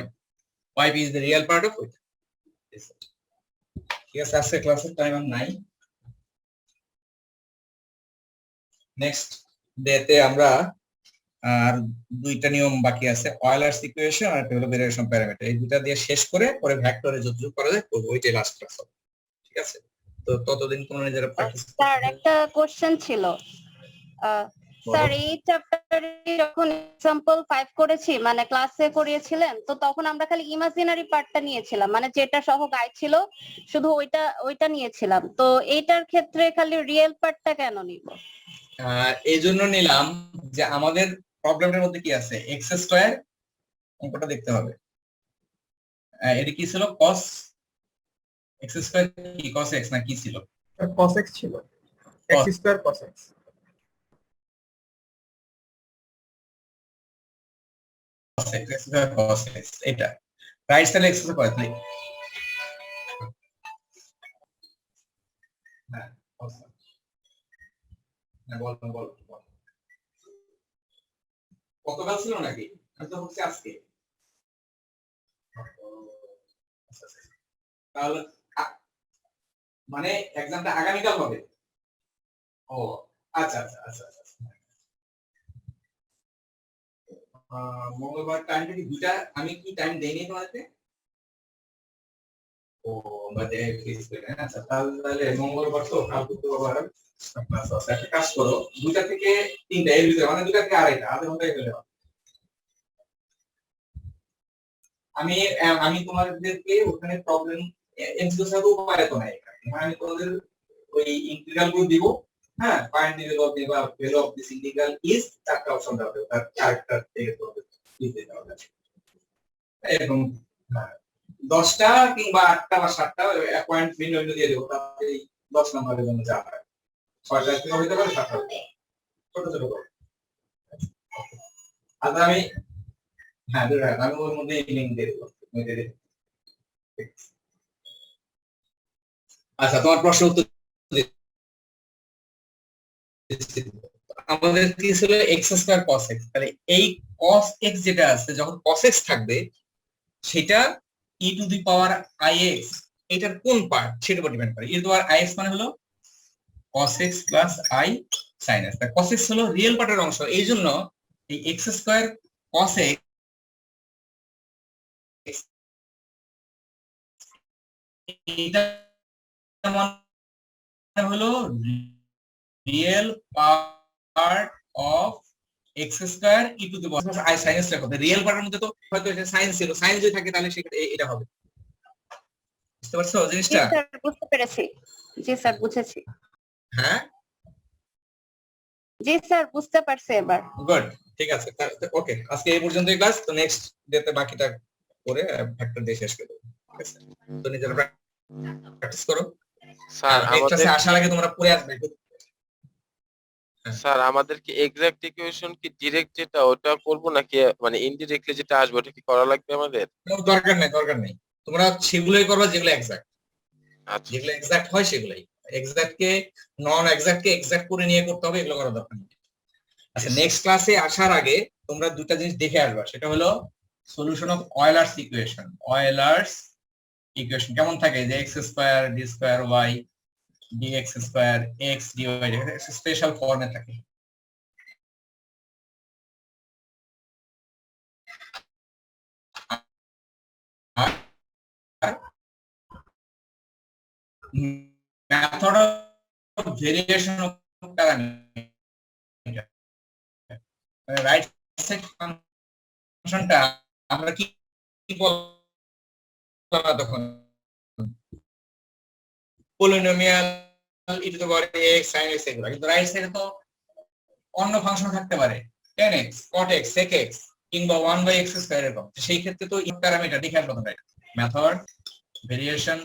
y is the real part of it। ঠিক আছে, আজকে ক্লাসের টাইম আর নাই। নেক্সট ডেতে আমরা আর দুইটা নিয়ম বাকি আছে, অয়েলার্স ইকুয়েশন আর একটা হলো ভেরিয়েশন প্যারামিটার। এই দুটো দিয়ে শেষ করে পরে ভেক্টরে যতটুকু করা যায় করব, ওইটাই লাস্ট ক্লাস হবে। ঠিক আছে, তো ততদিন তোমরা নিজেরা প্র্যাকটিস। স্যার একটা কোশ্চেন ছিল, স্যার এই চ্যাপ্টারে যখন এক্সাম্পল 5 করেছি, মানে ক্লাসে করিয়েছিলেন, তো তখন আমরা খালি ইমাজিনারি পার্টটা নিয়েছিলাম, মানে যেটা সহ গাইড ছিল শুধু ওইটা নিয়েছিলাম। তো এইটার ক্ষেত্রে খালি রিয়েল পার্টটা কেন নিব? এই জন্য নিলাম যে আমাদের প্রবলেমের মধ্যে কি আছে, x স্কয়ার, অঙ্কটা দেখতে হবে। এটা কি ছিল, cos x স্কয়ার কি cos x না কি ছিল? cos x ছিল, x square cos x। cos x এটা রাইট সাইডে x স্কয়ার করে, তাই হ্যাঁ cos x। না বল কতকাল ছিল নাকি, আমি তো হচ্ছে আজকে। তাহলে মানে এক্সামটা আগামীকাল হবে? ও আচ্ছা আচ্ছা আচ্ছা আচ্ছা। মঙ্গলবার টাইমটা কি দুইটা? আমি কি টাইম দেইনি তোমাদেরকে? ও বাদে ফিক্স করে না। আচ্ছা তাহলে মঙ্গলবার তো কাল শুক্রবার ক্লাস আছে। একটা কাজ করো, 2টা থেকে 3টা এর ভিতরে, মানে 2টা থেকে 2:30, আধা ঘন্টায় চলে যাবে। আমি তোমাদেরকে ওখানে প্রবলেম এমসিকিউ সাথে উপায় তো নাই, আমি তোমাদের ওই ইন্টিগ্রাল গুলো দিব। হ্যাঁ, find the value of the value of this integral is, চারটা অপশন দেওয়া হবে, তার চারটা থেকে তোমাদের দিতে হবে এরকম। 10টা কিংবা 8টা বা 7টা পয়েন্ট ভিন্ন দিয়ে দেবো, তাতে 10 নম্বরের জন্য যা হয় 6টা থেকে হতে পারে, 7টা ছোট ছোট করে। আচ্ছা আমি হ্যাঁ আমি ওর মধ্যে লিংক দিয়ে দেবো। আচ্ছা তোমার প্রশ্ন উত্তর দিচ্ছি। আমাদের কি ছিল এক্স স্কয়ার কস এক্স, তাহলে এই কস এক্স যেটা আছে যখন কস এক্স থাকবে সেটা e to the power i x, এটার কোন পার্ট সেটার উপর ডিপেন্ড করে। E to the power i x মানে হলো cos x plus i sin x, cos x হলো রিয়েল পার্টের অংশ, এই জন্য এই x স্কয়ার cos x এটা মানে হলো real part of x square E to the power i sin x লেখা হবে। রিয়েল পার্টের মধ্যে তো হয়তো এটা সাইন ছিল, সাইন যদি থাকে তাহলে সেটা এটা হবে। বুঝতে পারছো জি জিনিসটা? স্যার বুঝতে পেরেছি, জি স্যার বুঝেছি, হ্যাঁ জি স্যার বুঝতে পারছি এবার। গুড, ঠিক আছে ওকে, আজকে এই পর্যন্তই ক্লাস। তো নেক্সট ডেতে বাকিটা করে ফ্যাক্টর দিয়ে শেষ করে দেবো। ঠিক আছে, তো নিজেরা প্র্যাকটিস করো। স্যার নেক্সট আমাদের ক্লাসে আসার আগে তোমরা পড়ে আসবে। স্যার আমাদের কি এক্সাক্ট ইকুয়েশন কি ডিরেক্ট যেটা ওটা করব নাকি মানে ইনডিরেক্টলি যেটা আসবে ওটা কি করা লাগবে আমাদের? কোনো দরকার নেই, তোমরা সেগুলোই করবে যেগুলো এক্সাক্ট। আচ্ছা যেগুলো এক্সাক্ট হয় সেগুলাই, এক্সাক্ট কে নন এক্সাক্ট কে এক্সাক্ট করে নিয়ে করতে হবে, এগুলো করার দরকার নেই। আচ্ছা নেক্সট ক্লাসে আসার আগে তোমরা দুটো জিনিস দেখে আসবা, সেটা হলো solution of Euler's equation. Euler's equation কেমন থাকে, যে x square d square y dx স্কয়ার x dy স্পেশাল ফর্মে থাকে। Method of variation of parameter, right side ফাংশনটা আমরা কি বললাম তখন, polynomial e to the power x sin x এগুলো, কিন্তু রাইট সাইডে তো অন্য ফাংশন থাকতে পারে, tan x cot x sec x কিংবা 1/x স্কয়ার এরকম। সেই ক্ষেত্রে তো এই প্যারামিটার দেখে আসবো তোমরা, মেথড ভেরিয়েশন